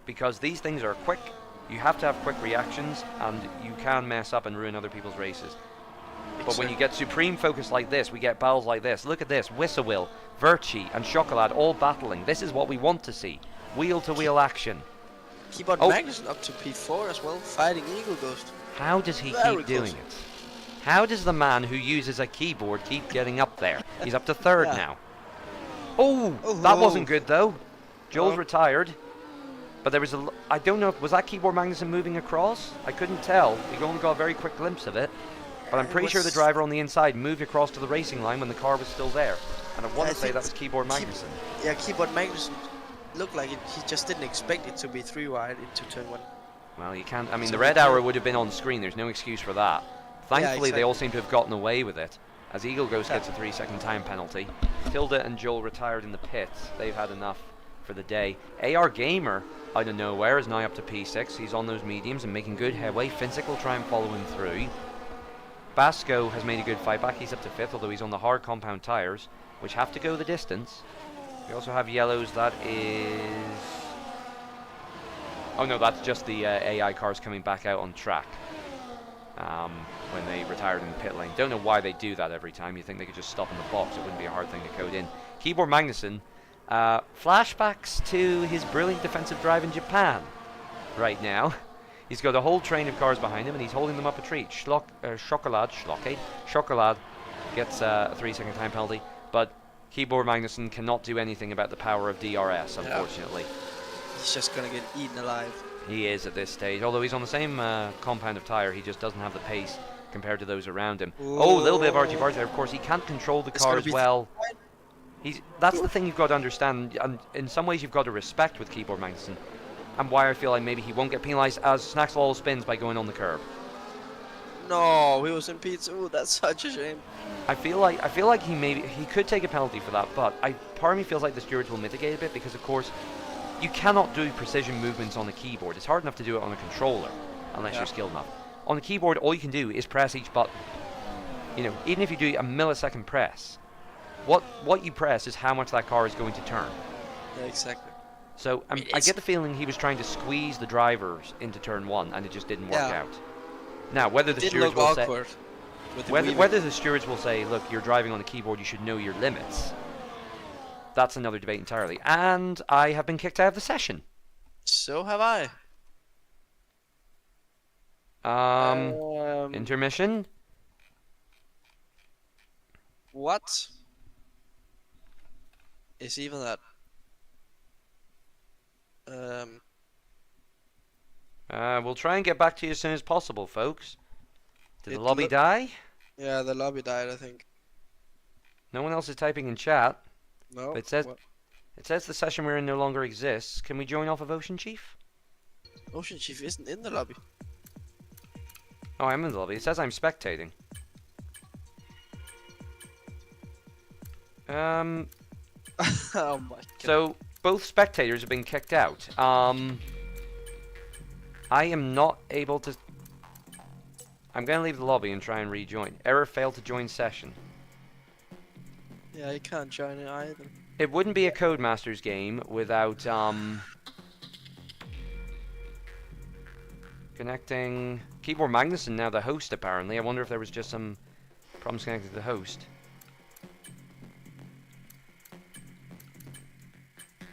Speaker 1: Because these things are quick, you have to have quick reactions, and you can mess up and ruin other people's races. But when you get supreme focus like this, we get battles like this. Look at this, Whistlewill, Verci and Chocolate all battling. This is what we want to see. Wheel-to-wheel action.
Speaker 2: Keyboard Magnussen up to P4 as well, fighting Eagle Ghost.
Speaker 1: How does he
Speaker 2: Very
Speaker 1: keep
Speaker 2: close.
Speaker 1: doing it? How does the man who uses a keyboard keep getting up there? He's up to 3rd now. Oh, that wasn't good though. Joel's retired. But there was I don't know, was that Keyboard Magnussen moving across? I couldn't tell. We only got a very quick glimpse of it. But I'm pretty sure the driver on the inside moved across to the racing line when the car was still there. And I want to say that was Keyboard Magnussen.
Speaker 2: Yeah, Keyboard Magnussen looked like it, he just didn't expect it to be 3 wide into turn 1.
Speaker 1: Well, you can't. I mean,
Speaker 2: So
Speaker 1: the red arrow would have been on the screen. There's no excuse for that. Thankfully, they all seem to have gotten away with it, as Eagle Ghost gets a 3-second time penalty. Tilda and Joel retired in the pits. They've had enough for the day. AR Gamer, out of nowhere, is now up to P6. He's on those mediums and making good headway. Finsick will try and follow him through. Basco has made a good fight back. He's up to 5th, although he's on the hard compound tyres, which have to go the distance. We also have yellows. That is... Oh no, that's just the AI cars coming back out on track when they retired in the pit lane. Don't know why they do that every time. You think they could just stop in the box. It wouldn't be a hard thing to code in. Keyboard Magnussen, flashbacks to his brilliant defensive drive in Japan right now. He's got a whole train of cars behind him and he's holding them up a treat. Chocolate gets a 3-second time penalty, but Keyboard Magnussen cannot do anything about the power of DRS, unfortunately.
Speaker 2: He's just gonna get eaten alive.
Speaker 1: He is at this stage, although he's on the same compound of tyre, he just doesn't have the pace compared to those around him.
Speaker 2: Ooh.
Speaker 1: Oh, a little bit of argy-bargy there. Of course, he can't control the car as well. That's the thing you've got to understand, and in some ways you've got to respect with Keyboard Magnussen, and why I feel like maybe he won't get penalised as Snaxolotl spins by going on the curb.
Speaker 2: No, he was in P2. That's such a shame.
Speaker 1: I feel like he could take a penalty for that, but part of me feels like the stewards will mitigate a bit because, of course, you cannot do precision movements on a keyboard. It's hard enough to do it on a controller, unless you're skilled enough. On a keyboard, all you can do is press each button. You know, even if you do a millisecond press, what you press is how much that car is going to turn.
Speaker 2: Yeah, exactly.
Speaker 1: So I get the feeling he was trying to squeeze the drivers into turn 1, and it just didn't work out. Now, whether the stewards will say, whether the stewards will say, look, you're driving on a keyboard, you should know your limits. That's another debate entirely. And I have been kicked out of the session.
Speaker 2: So have I.
Speaker 1: Intermission.
Speaker 2: What is even that?
Speaker 1: We'll try and get back to you as soon as possible, folks. Did the lobby die?
Speaker 2: Yeah, the lobby died, I think.
Speaker 1: No one else is typing in chat.
Speaker 2: No.
Speaker 1: But it says
Speaker 2: What?
Speaker 1: it says the session we're in no longer exists. Can we join off of Ocean Chief?
Speaker 2: Ocean Chief isn't in the lobby.
Speaker 1: Oh, I'm in the lobby. It says I'm spectating.
Speaker 2: Oh my god.
Speaker 1: So both spectators have been kicked out. I am not able to. I'm going to leave the lobby and try and rejoin. Error, failed to join session.
Speaker 2: Yeah, I can't join it either.
Speaker 1: It wouldn't be a Codemasters game without connecting. Keyboard Magnuson now the host apparently. I wonder if there was just some problems connected to the host.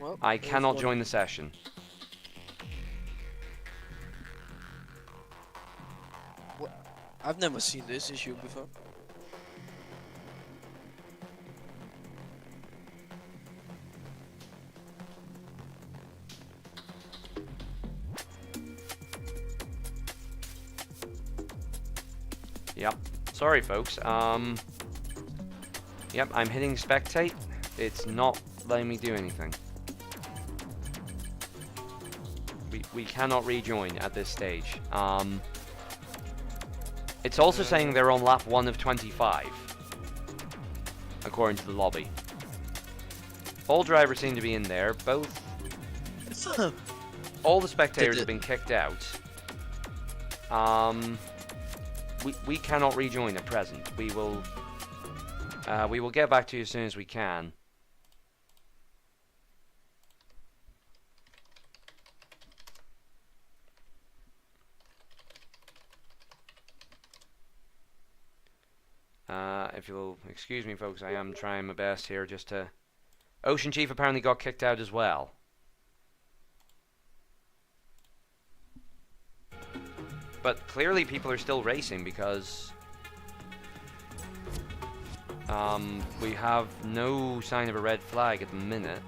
Speaker 2: Well,
Speaker 1: I cannot join the session.
Speaker 2: What? I've never seen this issue before.
Speaker 1: Yep. Sorry, folks. Yep, I'm hitting spectate. It's not letting me do anything. We cannot rejoin at this stage. It's also saying they're on lap 1 of 25, according to the lobby. All drivers seem to be in there. Both. All the spectators have been kicked out. We cannot rejoin at present. We will get back to you as soon as we can. If you'll excuse me, folks, I am trying my best here just to... Ocean Chief apparently got kicked out as well. But clearly people are still racing because we have no sign of a red flag at the minute.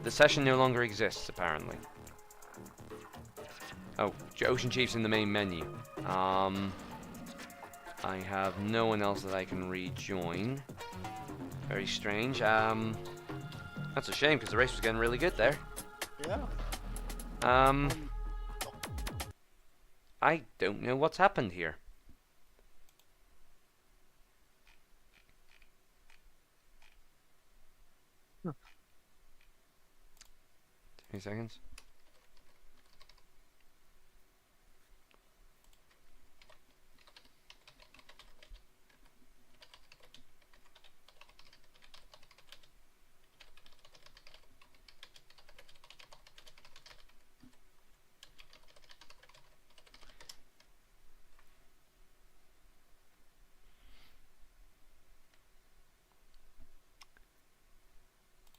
Speaker 1: The session no longer exists, apparently. Oh, Ocean Chief's in the main menu. I have no one else that I can rejoin. Very strange. That's a shame because the race was getting really good there.
Speaker 2: Yeah.
Speaker 1: I don't know what's happened here.
Speaker 2: Huh.
Speaker 1: 20 seconds.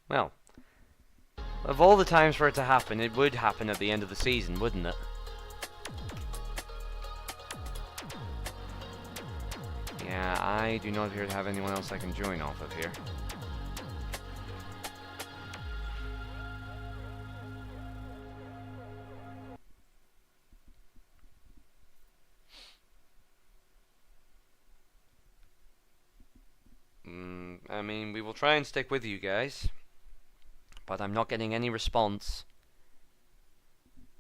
Speaker 1: Well, of all the times for it to happen, it would happen at the end of the season, wouldn't it? Yeah, I do not appear to have anyone else I can join off of here. I mean, we will try and stick with you guys. But I'm not getting any response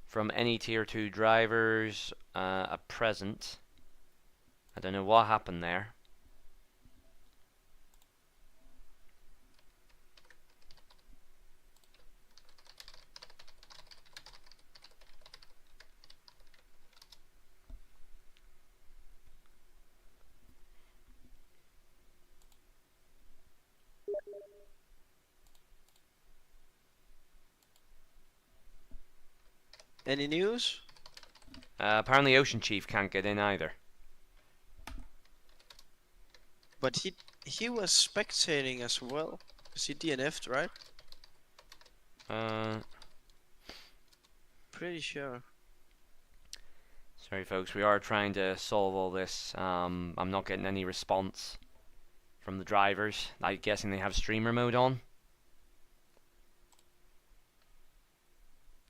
Speaker 1: from any tier 2 drivers at present. I don't know what happened there.
Speaker 2: Any news?
Speaker 1: Apparently Ocean Chief can't get in either.
Speaker 2: But he was spectating as well. Cause he DNF'd, right? Pretty sure.
Speaker 1: Sorry folks, we are trying to solve all this. I'm not getting any response from the drivers. I'm guessing they have streamer mode on.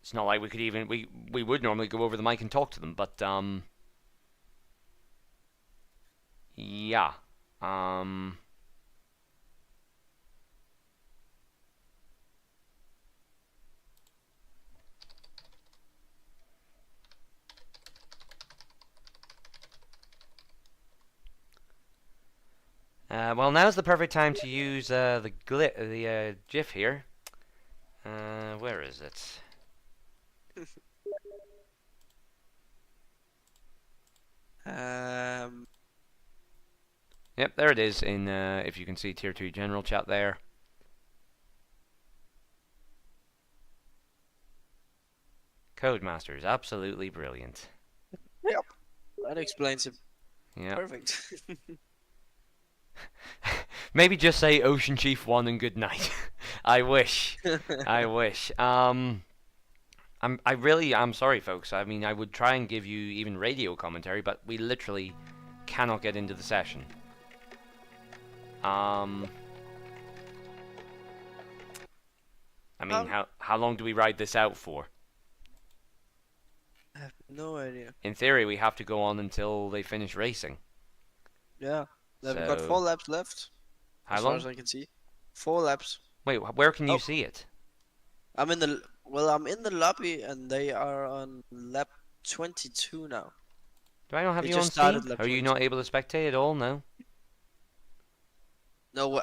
Speaker 1: It's not like we could even we would normally go over the mic and talk to them, but yeah. Well, now's the perfect time to use the GIF here. Where is it? Yep, there it is. In if you can see Tier 2 General Chat there. Codemasters, absolutely brilliant.
Speaker 2: Yep. That explains it.
Speaker 1: Yeah.
Speaker 2: Perfect.
Speaker 1: Maybe just say Ocean Chief 1 and good night. I wish. I wish. I'm sorry, folks. I mean, I would try and give you even radio commentary, but we literally cannot get into the session. I mean, how long do we ride this out for?
Speaker 2: I have no idea.
Speaker 1: In theory, we have to go on until they finish racing.
Speaker 2: Yeah. We've got 4 laps left.
Speaker 1: How long?
Speaker 2: As far as I can see. 4 laps.
Speaker 1: Wait, where can you see it?
Speaker 2: I'm in the lobby and they are on lap 22 now.
Speaker 1: Do I not have
Speaker 2: They
Speaker 1: you on
Speaker 2: just started
Speaker 1: Steam?
Speaker 2: lap
Speaker 1: Are you
Speaker 2: 22.
Speaker 1: not able to spectate at all? No.
Speaker 2: No,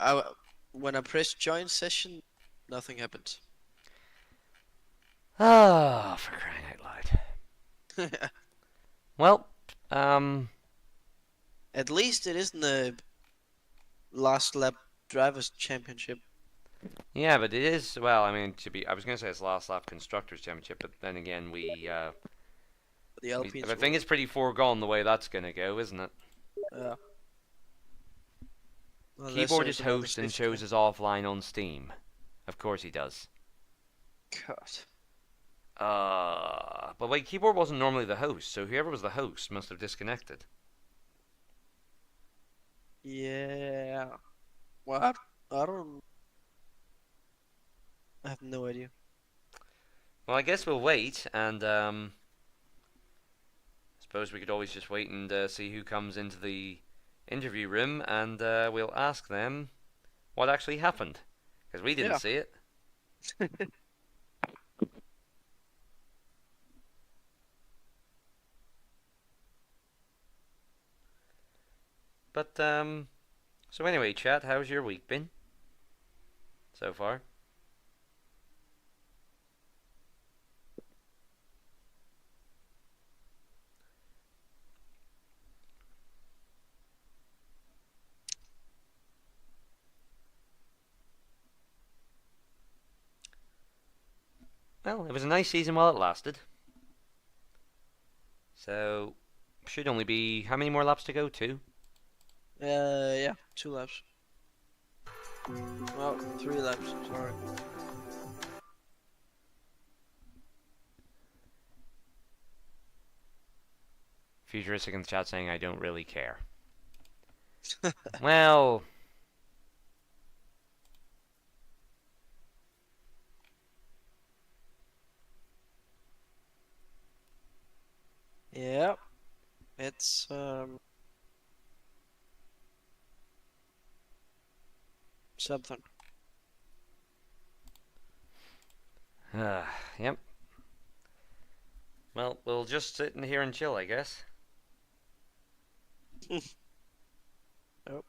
Speaker 2: when I pressed join session, nothing happened.
Speaker 1: Ah, for crying out loud. Well,
Speaker 2: At least it isn't the last lap drivers championship.
Speaker 1: yeah, but it is. Well, I mean, I was gonna say it's last lap constructors championship, but then again,
Speaker 2: The Alpines.
Speaker 1: I think it's pretty foregone the way that's gonna go, isn't it?
Speaker 2: Yeah.
Speaker 1: Keyboard is host and shows us offline on Steam. Of course he does.
Speaker 2: God.
Speaker 1: But wait, Keyboard wasn't normally the host, so whoever was the host must have disconnected.
Speaker 2: Yeah. What? I have no idea.
Speaker 1: Well, I guess we'll wait, and suppose we could always just wait and see who comes into the interview room, and we'll ask them what actually happened, because we didn't see it. But so anyway, chat, how's your week been so far? Well, it was a nice season while it lasted. So, should only be, how many more laps to go? 2?
Speaker 2: Yeah, 2 laps. Well, 3 laps, sorry.
Speaker 1: Futuristic in the chat saying I don't really care. Well...
Speaker 2: Yeah, it's something.
Speaker 1: Yep. Well, we'll just sit in here and chill, I guess.
Speaker 2: Oh.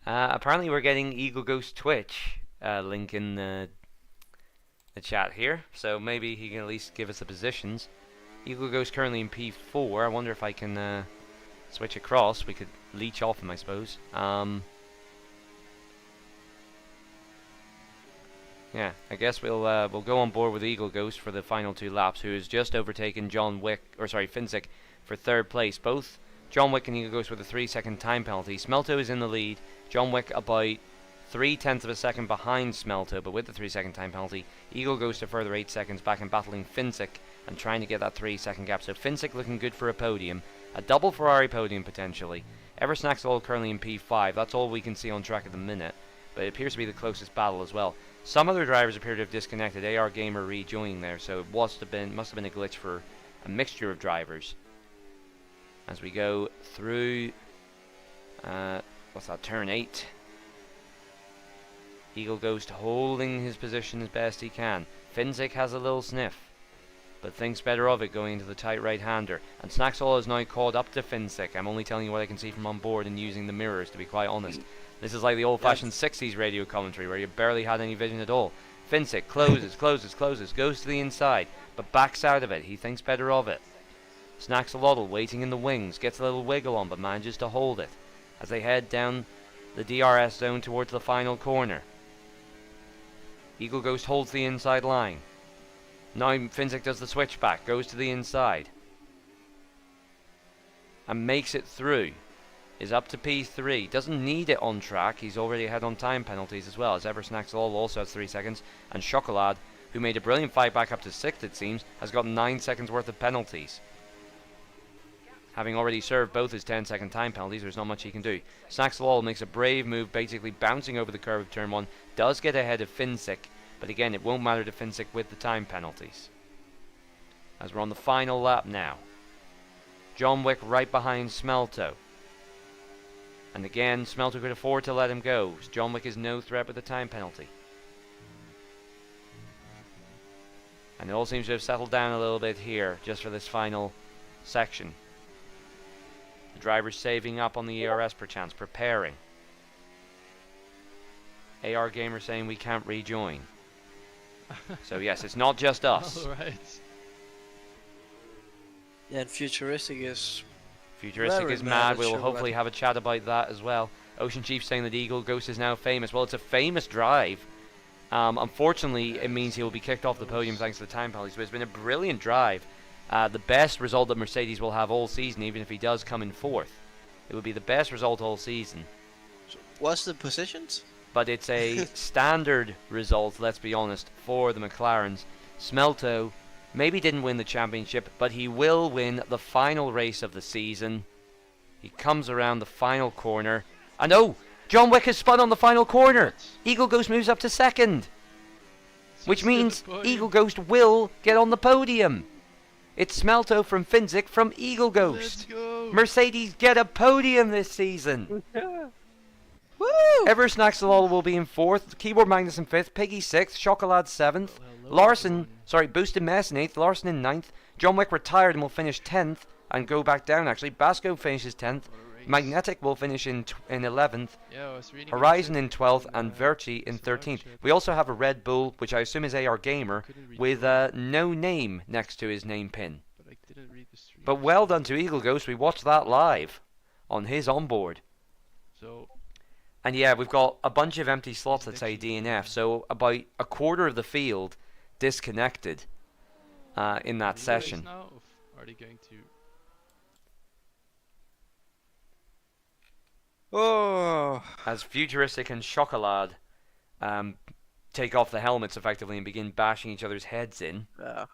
Speaker 1: Apparently we're getting Eagle Ghost Twitch link in the chat here, so maybe he can at least give us the positions. Eagle Ghost currently in P4. I wonder if I can switch across. We could leech off him, I suppose. Yeah, I guess we'll go on board with Eagle Ghost for the final 2 laps, who has just overtaken Finsick for 3rd place. Both John Wick and Eagle Ghost with a 3-second time penalty. Smelto is in the lead. John Wick about 3/10 of a second behind Smelto, but with the 3-second time penalty, Eagle goes to further 8 seconds back and battling Finsick and trying to get that 3-second gap. So Finsick looking good for a podium, a double Ferrari podium potentially. Eversnack's all currently in P5. That's all we can see on track at the minute, but it appears to be the closest battle as well. Some other drivers appear to have disconnected. AR Gamer rejoining there, so it must have been a glitch for a mixture of drivers. As we go through, what's that, turn 8. Eagle Ghost holding his position as best he can. Finsick has a little sniff, but thinks better of it going into the tight right-hander. And Snacksall is now caught up to Finsick. I'm only telling you what I can see from on board and using the mirrors, to be quite honest. This is like the old-fashioned 60s radio commentary where you barely had any vision at all. Finsick closes, goes to the inside, but backs out of it. He thinks better of it. Snacksall waiting in the wings, gets a little wiggle on, but manages to hold it as they head down the DRS zone towards the final corner. Eagle Ghost holds the inside line. Now Finsick does the switchback, goes to the inside, and makes it through. Is up to P3. Doesn't need it on track. He's already ahead on time penalties as well, as Eversnacksall also has 3 seconds. And Chocolade, who made a brilliant fight back up to 6th it seems, has got 9 seconds worth of penalties. Having already served both his 10-second time penalties, there's not much he can do. Snacksall makes a brave move, basically bouncing over the curve of turn 1. Does get ahead of Finsick, but again, it won't matter to Finsick with the time penalties. As we're on the final lap now. John Wick right behind Smelto. And again, Smelto could afford to let him go. John Wick is no threat with the time penalty. And it all seems to have settled down a little bit here, just for this final section. The driver's saving up on the ERS perchance, preparing. AR Gamer saying we can't rejoin. So yes, it's not just us.
Speaker 3: Alright.
Speaker 2: Yeah, and Futuristic is...
Speaker 1: Futuristic is mad. We will hopefully have a chat about that as well. Ocean Chief saying that Eagle Ghost is now famous. Well, it's a famous drive. Unfortunately, it means he will be kicked off the podium thanks to the time penalties. But it's been a brilliant drive. The best result that Mercedes will have all season, even if he does come in 4th. It will be the best result all season.
Speaker 2: So what's the positions?
Speaker 1: But it's a standard result, let's be honest, for the McLarens. Smelto maybe didn't win the championship, but he will win the final race of the season. He comes around the final corner. And oh, John Wick has spun on the final corner. Eagle Ghost moves up to 2nd. Which means Eagle Ghost will get on the podium. It's Smelto from Finsick from Eagle Ghost. Mercedes get a podium this season.
Speaker 2: Woo!
Speaker 1: Eversnacksall will be in 4th, Keyboard Magnus in 5th, Piggy 6th, Chocolade 7th, Boosted Mess in 8th, Larson in 9th, John Wick retired and will finish 10th and go back down actually. Basco finishes 10th, Magnetic will finish in 11th, Horizon in 12th, and Verci in 13th. We also have a Red Bull, which I assume is AR Gamer, with no name next to his name pin. But well done to Eagle Ghost, we watched that live on his onboard. And yeah, we've got a bunch of empty slots that say DNF, so about a quarter of the field disconnected in that session.
Speaker 3: Now, are they going to...
Speaker 2: Oh!
Speaker 1: As Futuristic and Chocolade take off the helmets effectively and begin bashing each other's heads in.
Speaker 2: Yeah.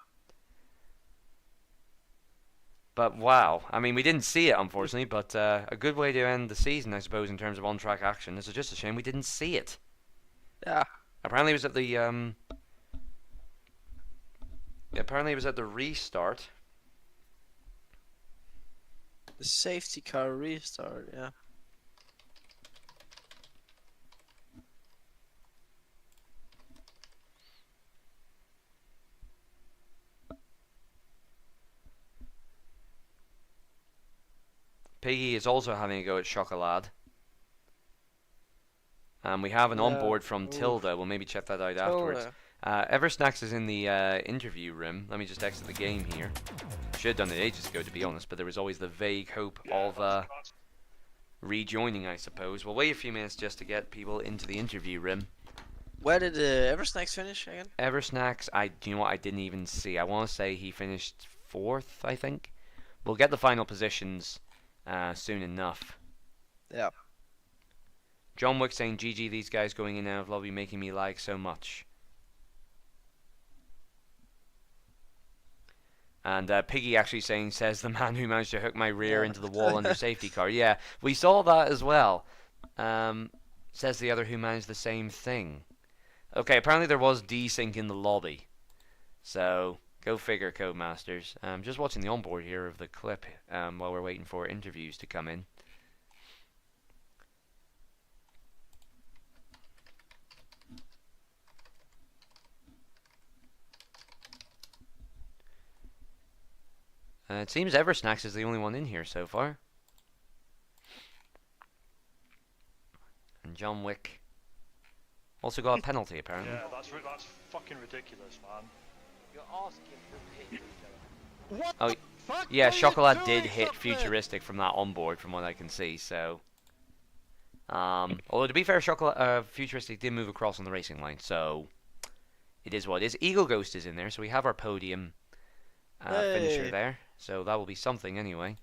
Speaker 1: But wow, I mean, we didn't see it unfortunately, but a good way to end the season, I suppose, in terms of on-track action. This is just a shame we didn't see it.
Speaker 2: Yeah.
Speaker 1: Apparently it was at the restart.
Speaker 2: The safety car restart, yeah.
Speaker 1: Piggy is also having a go at Chocolade. And we have an onboard from Tilda. We'll maybe check that out afterwards. Eversnacks is in the interview room. Let me just exit the game here. Should have done it ages ago, to be honest, but there was always the vague hope of rejoining, I suppose. We'll wait a few minutes just to get people into the interview room.
Speaker 2: Where did Eversnacks finish again?
Speaker 1: Eversnacks, do you know what? I didn't even see. I want to say he finished 4th, I think. We'll get the final positions soon enough.
Speaker 2: Yeah.
Speaker 1: John Wick saying, GG, these guys going in and out of lobby making me lag so much. And Piggy actually says the man who managed to hook my rear into the wall under safety car. Yeah, we saw that as well. Says the other who managed the same thing. Okay, apparently there was desync in the lobby. So, go figure, Codemasters. Just watching the onboard here of the clip while we're waiting for interviews to come in. It seems Eversnacks is the only one in here so far. And John Wick also got a penalty, apparently.
Speaker 3: Yeah, that's fucking ridiculous, man.
Speaker 4: You're asking for hit each other.
Speaker 3: What
Speaker 1: Oh,
Speaker 3: the fuck
Speaker 1: yeah,
Speaker 3: are you
Speaker 1: Chocolat
Speaker 3: doing
Speaker 1: did hit
Speaker 3: up there?
Speaker 1: Futuristic from that onboard, from what I can see, so... although, to be fair, Chocolat, Futuristic did move across on the racing line, so... It is what it is. Eagle Ghost is in there, so we have our podium finisher
Speaker 2: Hey.
Speaker 1: there. So that will be something anyway.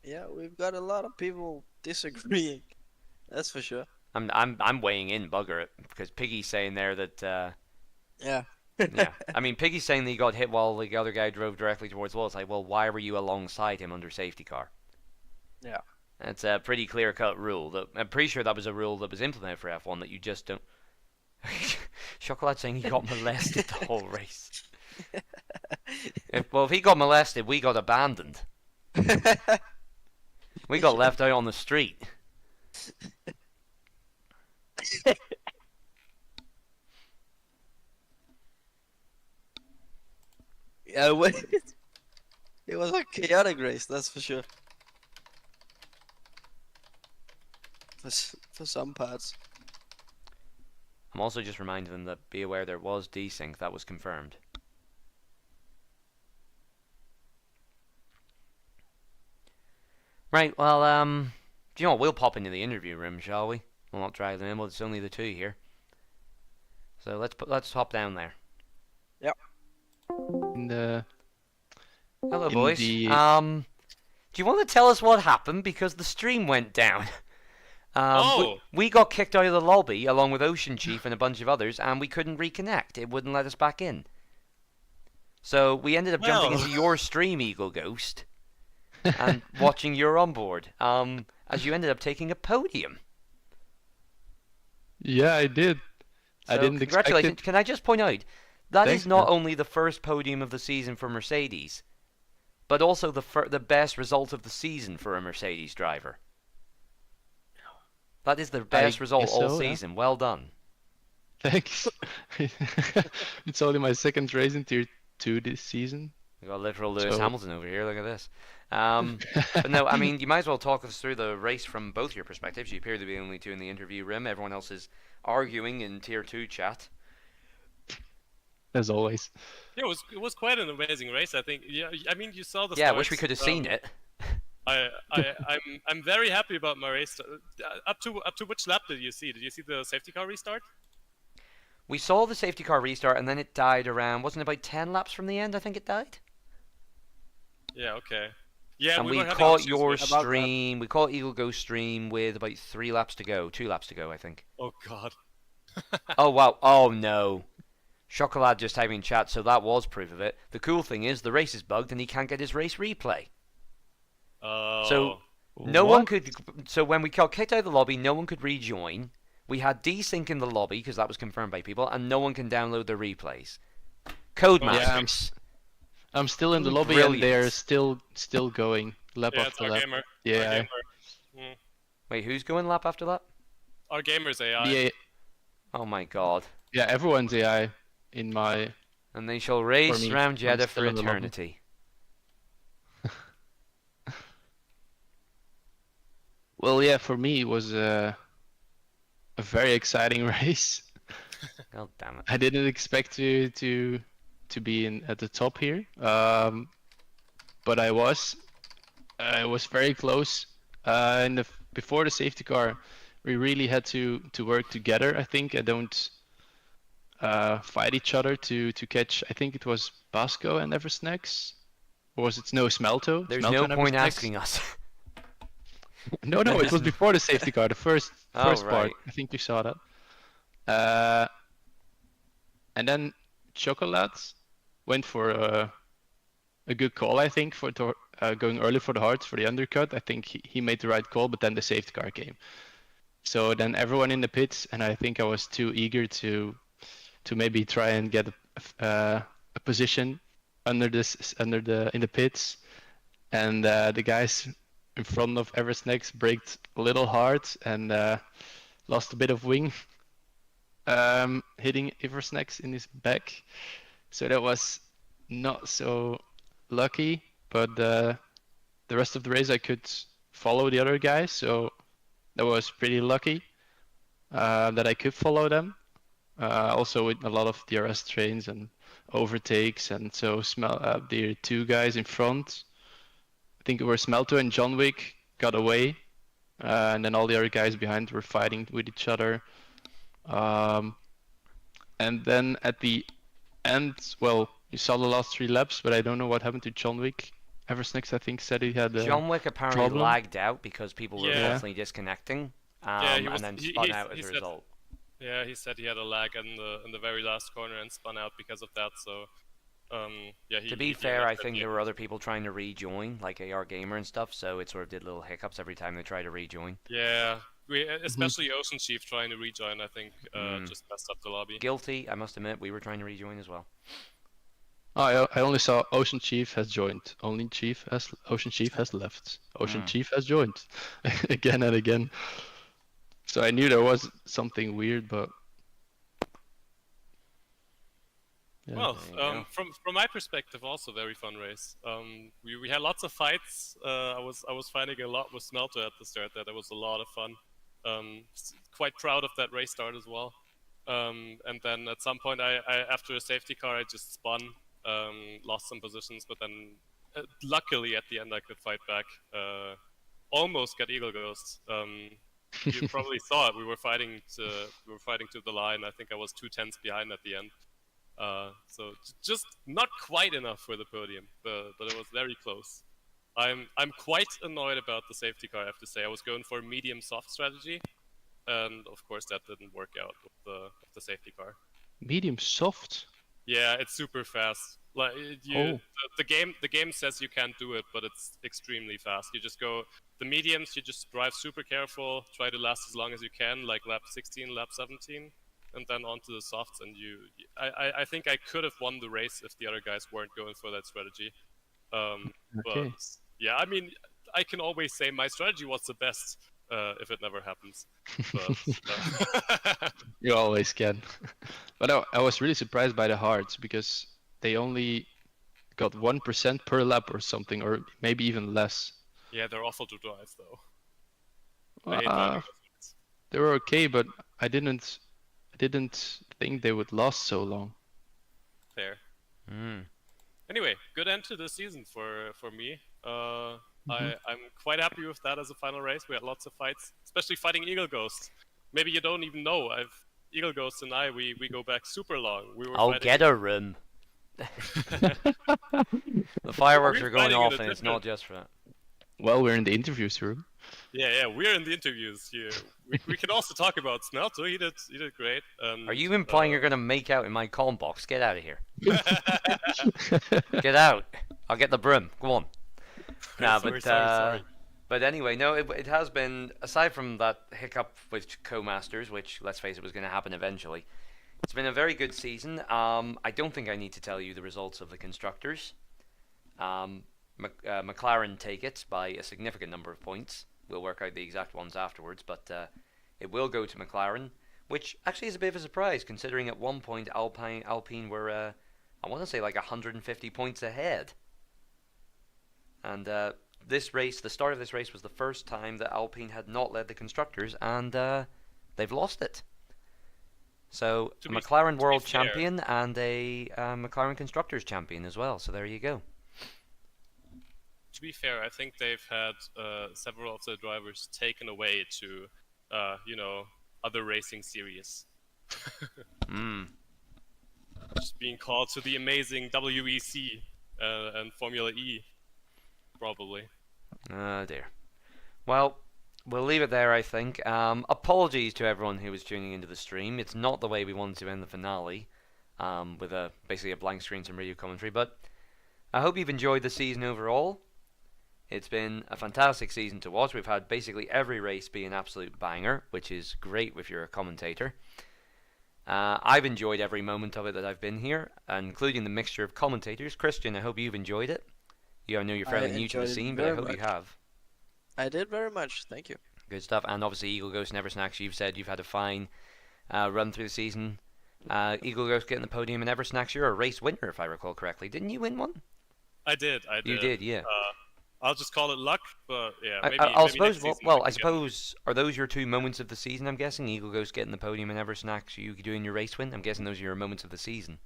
Speaker 2: Yeah, we've got a lot of people disagreeing. That's for sure.
Speaker 1: I'm weighing in bugger it because Piggy's saying there that
Speaker 2: Yeah.
Speaker 1: yeah. I mean, Piggy's saying that he got hit while the other guy drove directly towards the wall. It's like, well, why were you alongside him under safety car?
Speaker 2: Yeah.
Speaker 1: It's a pretty clear-cut rule. I'm pretty sure that was a rule that was implemented for F1 that you just don't... Chocolat saying he got molested the whole race. If he got molested, we got abandoned. We got left out on the street.
Speaker 2: Yeah, it was a chaotic race, that's for sure. For some parts.
Speaker 1: I'm also just reminding them that be aware there was desync that was confirmed. Right, well, do you know what? We'll pop into the interview room, shall we? We'll not drag them in, well, it's only the two here. So let's hop down there.
Speaker 2: Yep.
Speaker 1: Hello, boys. Do you want to tell us what happened? Because the stream went down. We got kicked out of the lobby along with Ocean Chief and a bunch of others, and we couldn't reconnect. It wouldn't let us back in. So we ended up jumping into your stream, Eagle Ghost, and watching your onboard. As you ended up taking a podium.
Speaker 5: Yeah, I did.
Speaker 1: So
Speaker 5: I didn't expect
Speaker 1: congratulations.
Speaker 5: it.
Speaker 1: Can I just point out that
Speaker 5: Thanks,
Speaker 1: is not
Speaker 5: man.
Speaker 1: only the first podium of the season for Mercedes, but also the best result of the season for a Mercedes driver. That is the best result
Speaker 5: guess
Speaker 1: all
Speaker 5: so, yeah.
Speaker 1: season. Well done.
Speaker 5: Thanks. It's only my second race in Tier 2 this season.
Speaker 1: We got literal Lewis
Speaker 5: So-
Speaker 1: Hamilton over here. Look at this. But no, I mean, you might as well talk us through the race from both your perspectives. You appear to be the only two in the interview room. Everyone else is arguing in Tier 2 chat.
Speaker 5: As always.
Speaker 6: Yeah, it was quite an amazing race. I think. Yeah, I mean, you saw the.
Speaker 1: Yeah, I wish we
Speaker 6: starts,
Speaker 1: could have seen it.
Speaker 6: I'm very happy about my race. Up to which lap did you see? Did you see the safety car restart?
Speaker 1: We saw the safety car restart, and then it died around, wasn't it about 10 laps from the end? I think it died.
Speaker 6: Yeah. Okay. Yeah,
Speaker 1: And
Speaker 6: we
Speaker 1: we
Speaker 6: were having
Speaker 1: caught
Speaker 6: issues
Speaker 1: your
Speaker 6: with-
Speaker 1: stream. We caught Eagle Ghost stream with about 2 laps to go, I think.
Speaker 6: Oh God.
Speaker 1: Oh wow! Oh no! Chocolat just typing in chat, so that was proof of it. The cool thing is the race is bugged and he can't get his race replay.
Speaker 6: Oh.
Speaker 1: So no one could. So when we got kicked out of the lobby, no one could rejoin. We had desync in the lobby because that was confirmed by people, and no one can download the replays. Codemasters.
Speaker 5: I'm still in the lobby
Speaker 1: Brilliant.
Speaker 5: and they're still going. Lap
Speaker 6: Yeah, it's
Speaker 5: after
Speaker 6: our
Speaker 5: lap.
Speaker 6: gamer. Our
Speaker 5: Yeah.
Speaker 6: gamer.
Speaker 1: Wait, who's going lap after lap?
Speaker 6: Our gamer's AI.
Speaker 5: Yeah,
Speaker 1: Oh my god!
Speaker 5: yeah, everyone's AI in my...
Speaker 1: And they shall race
Speaker 5: me,
Speaker 1: round
Speaker 5: I'm
Speaker 1: Jeddah for
Speaker 5: still in the lobby.
Speaker 1: eternity.
Speaker 5: Well, yeah, for me it was a very exciting race.
Speaker 1: God damn it!
Speaker 5: I didn't expect to be in at the top here, but I was. It was very close. Before the safety car, we really had to work together. I think I don't fight each other to catch. I think it was Basco and Eversnacks, or was it no Smelto?
Speaker 1: There's
Speaker 5: Smelto
Speaker 1: no
Speaker 5: and
Speaker 1: point
Speaker 5: Eversnacks?
Speaker 1: asking us.
Speaker 5: No, it was before the safety car. The first
Speaker 1: Oh,
Speaker 5: part.
Speaker 1: right.
Speaker 5: I think you saw that. And then Chocolate went for a good call, I think, for going early for the hards for the undercut. I think he made the right call, but then the safety car came. So then everyone in the pits, and I think I was too eager to maybe try and get a position in the pits, and the guys in front of Eversnacks braked a little hard and lost a bit of wing, hitting Eversnacks in his back. So that was not so lucky, but the rest of the race I could follow the other guys, so that was pretty lucky that I could follow them. Also with a lot of DRS trains and overtakes, and so the two guys in front, I think it were Smelto and John Wick, got away, and then all the other guys behind were fighting with each other. And then at the end, well, you saw the last 3 laps, but I don't know what happened to John Wick. Eversnacks, I think, said he had a
Speaker 1: John Wick apparently
Speaker 5: problem.
Speaker 1: lagged out because people were
Speaker 6: Yeah.
Speaker 1: constantly disconnecting,
Speaker 6: Yeah, he
Speaker 1: and
Speaker 6: was-
Speaker 1: then
Speaker 6: he-
Speaker 1: spun
Speaker 6: he-
Speaker 1: out as
Speaker 6: he
Speaker 1: a
Speaker 6: said-
Speaker 1: result.
Speaker 6: Yeah, he said he had a lag in the very last corner and spun out because of that. So, yeah.
Speaker 1: To be fair, I think there were other people trying to rejoin, like AR Gamer and stuff, so it sort of did little hiccups every time they tried to rejoin.
Speaker 6: Yeah, especially Ocean Chief trying to rejoin. I think just messed up the lobby.
Speaker 1: Guilty, I must admit, we were trying to rejoin as well.
Speaker 5: Oh, I only saw Ocean Chief has joined. Ocean Chief has left. Ocean Chief has joined again and again. So I knew there was something weird, but yeah.
Speaker 6: Well,
Speaker 1: There you go.
Speaker 6: from my perspective, also very fun race. We had lots of fights. I was fighting a lot with Smelter at the start. That was a lot of fun. Quite proud of that race start as well. And then at some point, I after a safety car, I just spun, lost some positions, but then luckily at the end I could fight back. Almost got Eagle Ghost. You probably saw it. We were fighting to the line. I think I was 2/10 behind at the end. So just not quite enough for the podium, but it was very close. I'm quite annoyed about the safety car. I have to say, I was going for a medium soft strategy, and of course that didn't work out with the safety car.
Speaker 5: Medium soft.
Speaker 6: Yeah, it's super fast. Like the game says you can't do it, but it's extremely fast. You just go the mediums. You just drive super careful, try to last as long as you can, like lap 16, lap 17, and then onto the softs. And I think I could have won the race if the other guys weren't going for that strategy.
Speaker 5: Okay.
Speaker 6: But yeah, I mean, I can always say my strategy was the best if it never happens. But,
Speaker 5: You always can. But I was really surprised by the hards because they only got 1% per lap or something, or maybe even less.
Speaker 6: yeah, they're awful to drive though. I hate driving those things.
Speaker 5: They were okay, but I didn't think they would last so long.
Speaker 6: Fair.
Speaker 1: Mm.
Speaker 6: Anyway, good end to the season for me. I'm quite happy with that as a final race. We had lots of fights, especially fighting Eagle Ghost. Maybe you don't even know. Eagle Ghost and I we go back super long. We were
Speaker 1: I'll
Speaker 6: fighting...
Speaker 1: get a room. The fireworks
Speaker 6: We're
Speaker 1: are going
Speaker 6: fighting in
Speaker 1: off,
Speaker 6: a
Speaker 1: and it's
Speaker 6: different-
Speaker 1: not just for that.
Speaker 5: Well, we're in the interviews room.
Speaker 6: Yeah, we're in the interviews here. We can also talk about Smelto. He did great.
Speaker 1: Are you implying you're going to make out in my column box? Get out of here. Get out. I'll get the broom. Go on. Nah,
Speaker 6: Sorry.
Speaker 1: but anyway, no, it has been, aside from that hiccup with co-masters, which, let's face it, was going to happen eventually, it's been a very good season. I don't think I need to tell you the results of the constructors. McLaren take it by a significant number of points. We'll work out the exact ones afterwards, but it will go to McLaren, which actually is a bit of a surprise, considering at one point Alpine were, I want to say, like 150 points ahead. And this race, the start of this race, was the first time that Alpine had not led the constructors, and they've lost it. So a McLaren World Champion and a McLaren Constructors Champion as well. So there you go.
Speaker 6: to be fair, I think they've had several of their drivers taken away to, other racing series. Just being called to the amazing WEC and Formula E, probably.
Speaker 1: Oh dear. Well, we'll leave it there, I think. Apologies to everyone who was tuning into the stream. It's not the way we wanted to end the finale, with basically a blank screen, some radio commentary. But I hope you've enjoyed the season overall. It's been a fantastic season to watch. We've had basically every race be an absolute banger, which is great if you're a commentator. I've enjoyed every moment of it that I've been here, including the mixture of commentators. Christian, I hope you've enjoyed it. I know you're fairly new to the scene, but I hope you have.
Speaker 2: I did very much, thank you.
Speaker 1: Good stuff. And obviously, Eagle Ghost and Eversnacks, you've said you've had a fine run through the season. Eagle Ghost getting the podium, and Eversnacks, you're a race winner, if I recall correctly. Didn't you win one?
Speaker 6: I did.
Speaker 1: You did, yeah.
Speaker 6: I'll just call it luck, but yeah, maybe.
Speaker 1: I
Speaker 6: maybe
Speaker 1: suppose.
Speaker 6: next season
Speaker 1: Well,
Speaker 6: we
Speaker 1: I
Speaker 6: can get it.
Speaker 1: suppose are those your two moments of the season? I'm guessing Eagle Ghost getting the podium and Eversnacks, you doing your race win. I'm guessing those are your moments of the season.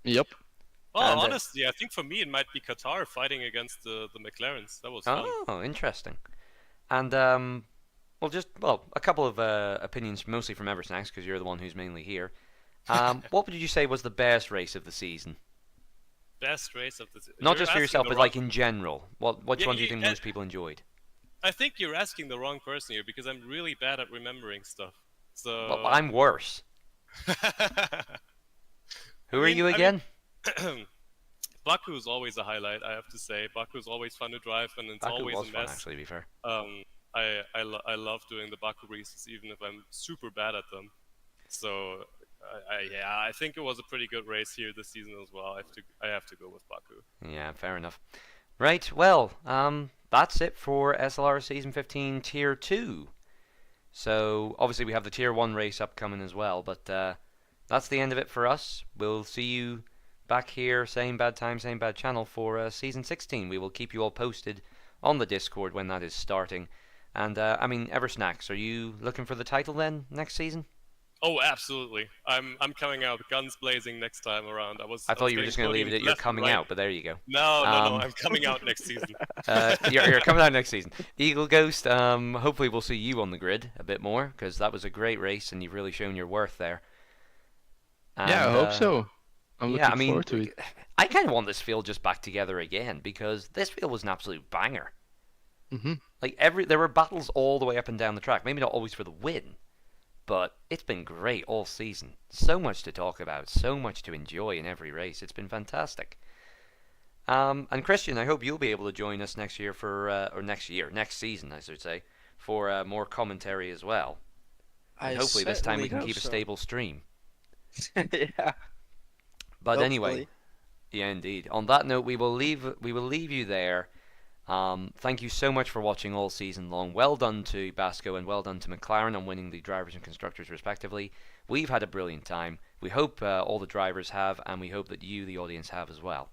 Speaker 5: Yep.
Speaker 6: Well,
Speaker 1: And,
Speaker 6: honestly, I think for me it might be Qatar fighting against the McLarens. That was fun.
Speaker 1: Oh, interesting. And a couple of opinions, mostly from Eversnacks, because you're the one who's mainly here. What would you say was the best race of the season?
Speaker 6: Best race of the
Speaker 1: Not just for yourself, but like in general. Which
Speaker 6: Yeah,
Speaker 1: one do you think
Speaker 6: yeah.
Speaker 1: most people enjoyed?
Speaker 6: I think you're asking the wrong person here because I'm really bad at remembering stuff. So
Speaker 1: Well, I'm worse. Who are you again?
Speaker 6: Baku is always a highlight, I have to say. Baku is always fun to drive, and it's
Speaker 1: Baku
Speaker 6: always
Speaker 1: was
Speaker 6: a
Speaker 1: fun,
Speaker 6: mess.
Speaker 1: actually, to be fair.
Speaker 6: I love doing the Baku races, even if I'm super bad at them. So I think it was a pretty good race here this season as well. I have to go with Baku.
Speaker 1: Yeah, fair enough. Right, well, that's it for SLR Season 15 Tier 2. So, obviously we have the Tier 1 race upcoming as well, but that's the end of it for us. We'll see you back here, same bad time, same bad channel for Season 16. We will keep you all posted on the Discord when that is starting. And, Eversnacks, are you looking for the title then, next season?
Speaker 6: Oh, absolutely. I'm coming out guns blazing next time around.
Speaker 1: I thought you were just going to leave it at you're coming out, but there you go.
Speaker 6: No, I'm coming out next season.
Speaker 1: You're coming out next season. Eagle Ghost, hopefully we'll see you on the grid a bit more, because that was a great race and you've really shown your worth there. And,
Speaker 5: Yeah, I hope so. I'm looking forward to it.
Speaker 1: I kind of want this field just back together again, because this field was an absolute banger. Like there were battles all the way up and down the track. Maybe not always for the win, but it's been great all season. So much to talk about, so much to enjoy in every race. It's been fantastic. And Christian, I hope you'll be able to join us next year next season, I should say, for more commentary as well. And hopefully this time we can keep a stable stream.
Speaker 2: Yeah.
Speaker 1: But
Speaker 2: Hopefully.
Speaker 1: anyway, yeah, indeed. On that note, we will leave you there. Thank you so much for watching all season long. Well done to Basco and well done to McLaren on winning the drivers and constructors respectively. We've had a brilliant time. We hope all the drivers have, and we hope that you, the audience, have as well.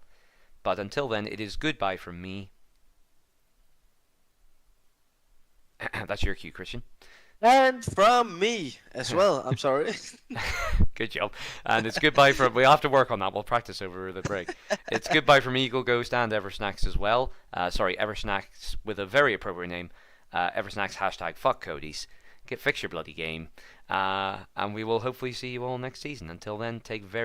Speaker 1: But until then, it is goodbye from me. That's your cue, Christian.
Speaker 2: And from me as well, I'm sorry.
Speaker 1: Good job. And it's goodbye from... We'll have to work on that. We'll practice over the break. It's goodbye from Eagle Ghost and Eversnacks as well. Eversnacks with a very appropriate name. Eversnacks #FuckCodies. Fix your bloody game. And we will hopefully see you all next season. Until then, take very...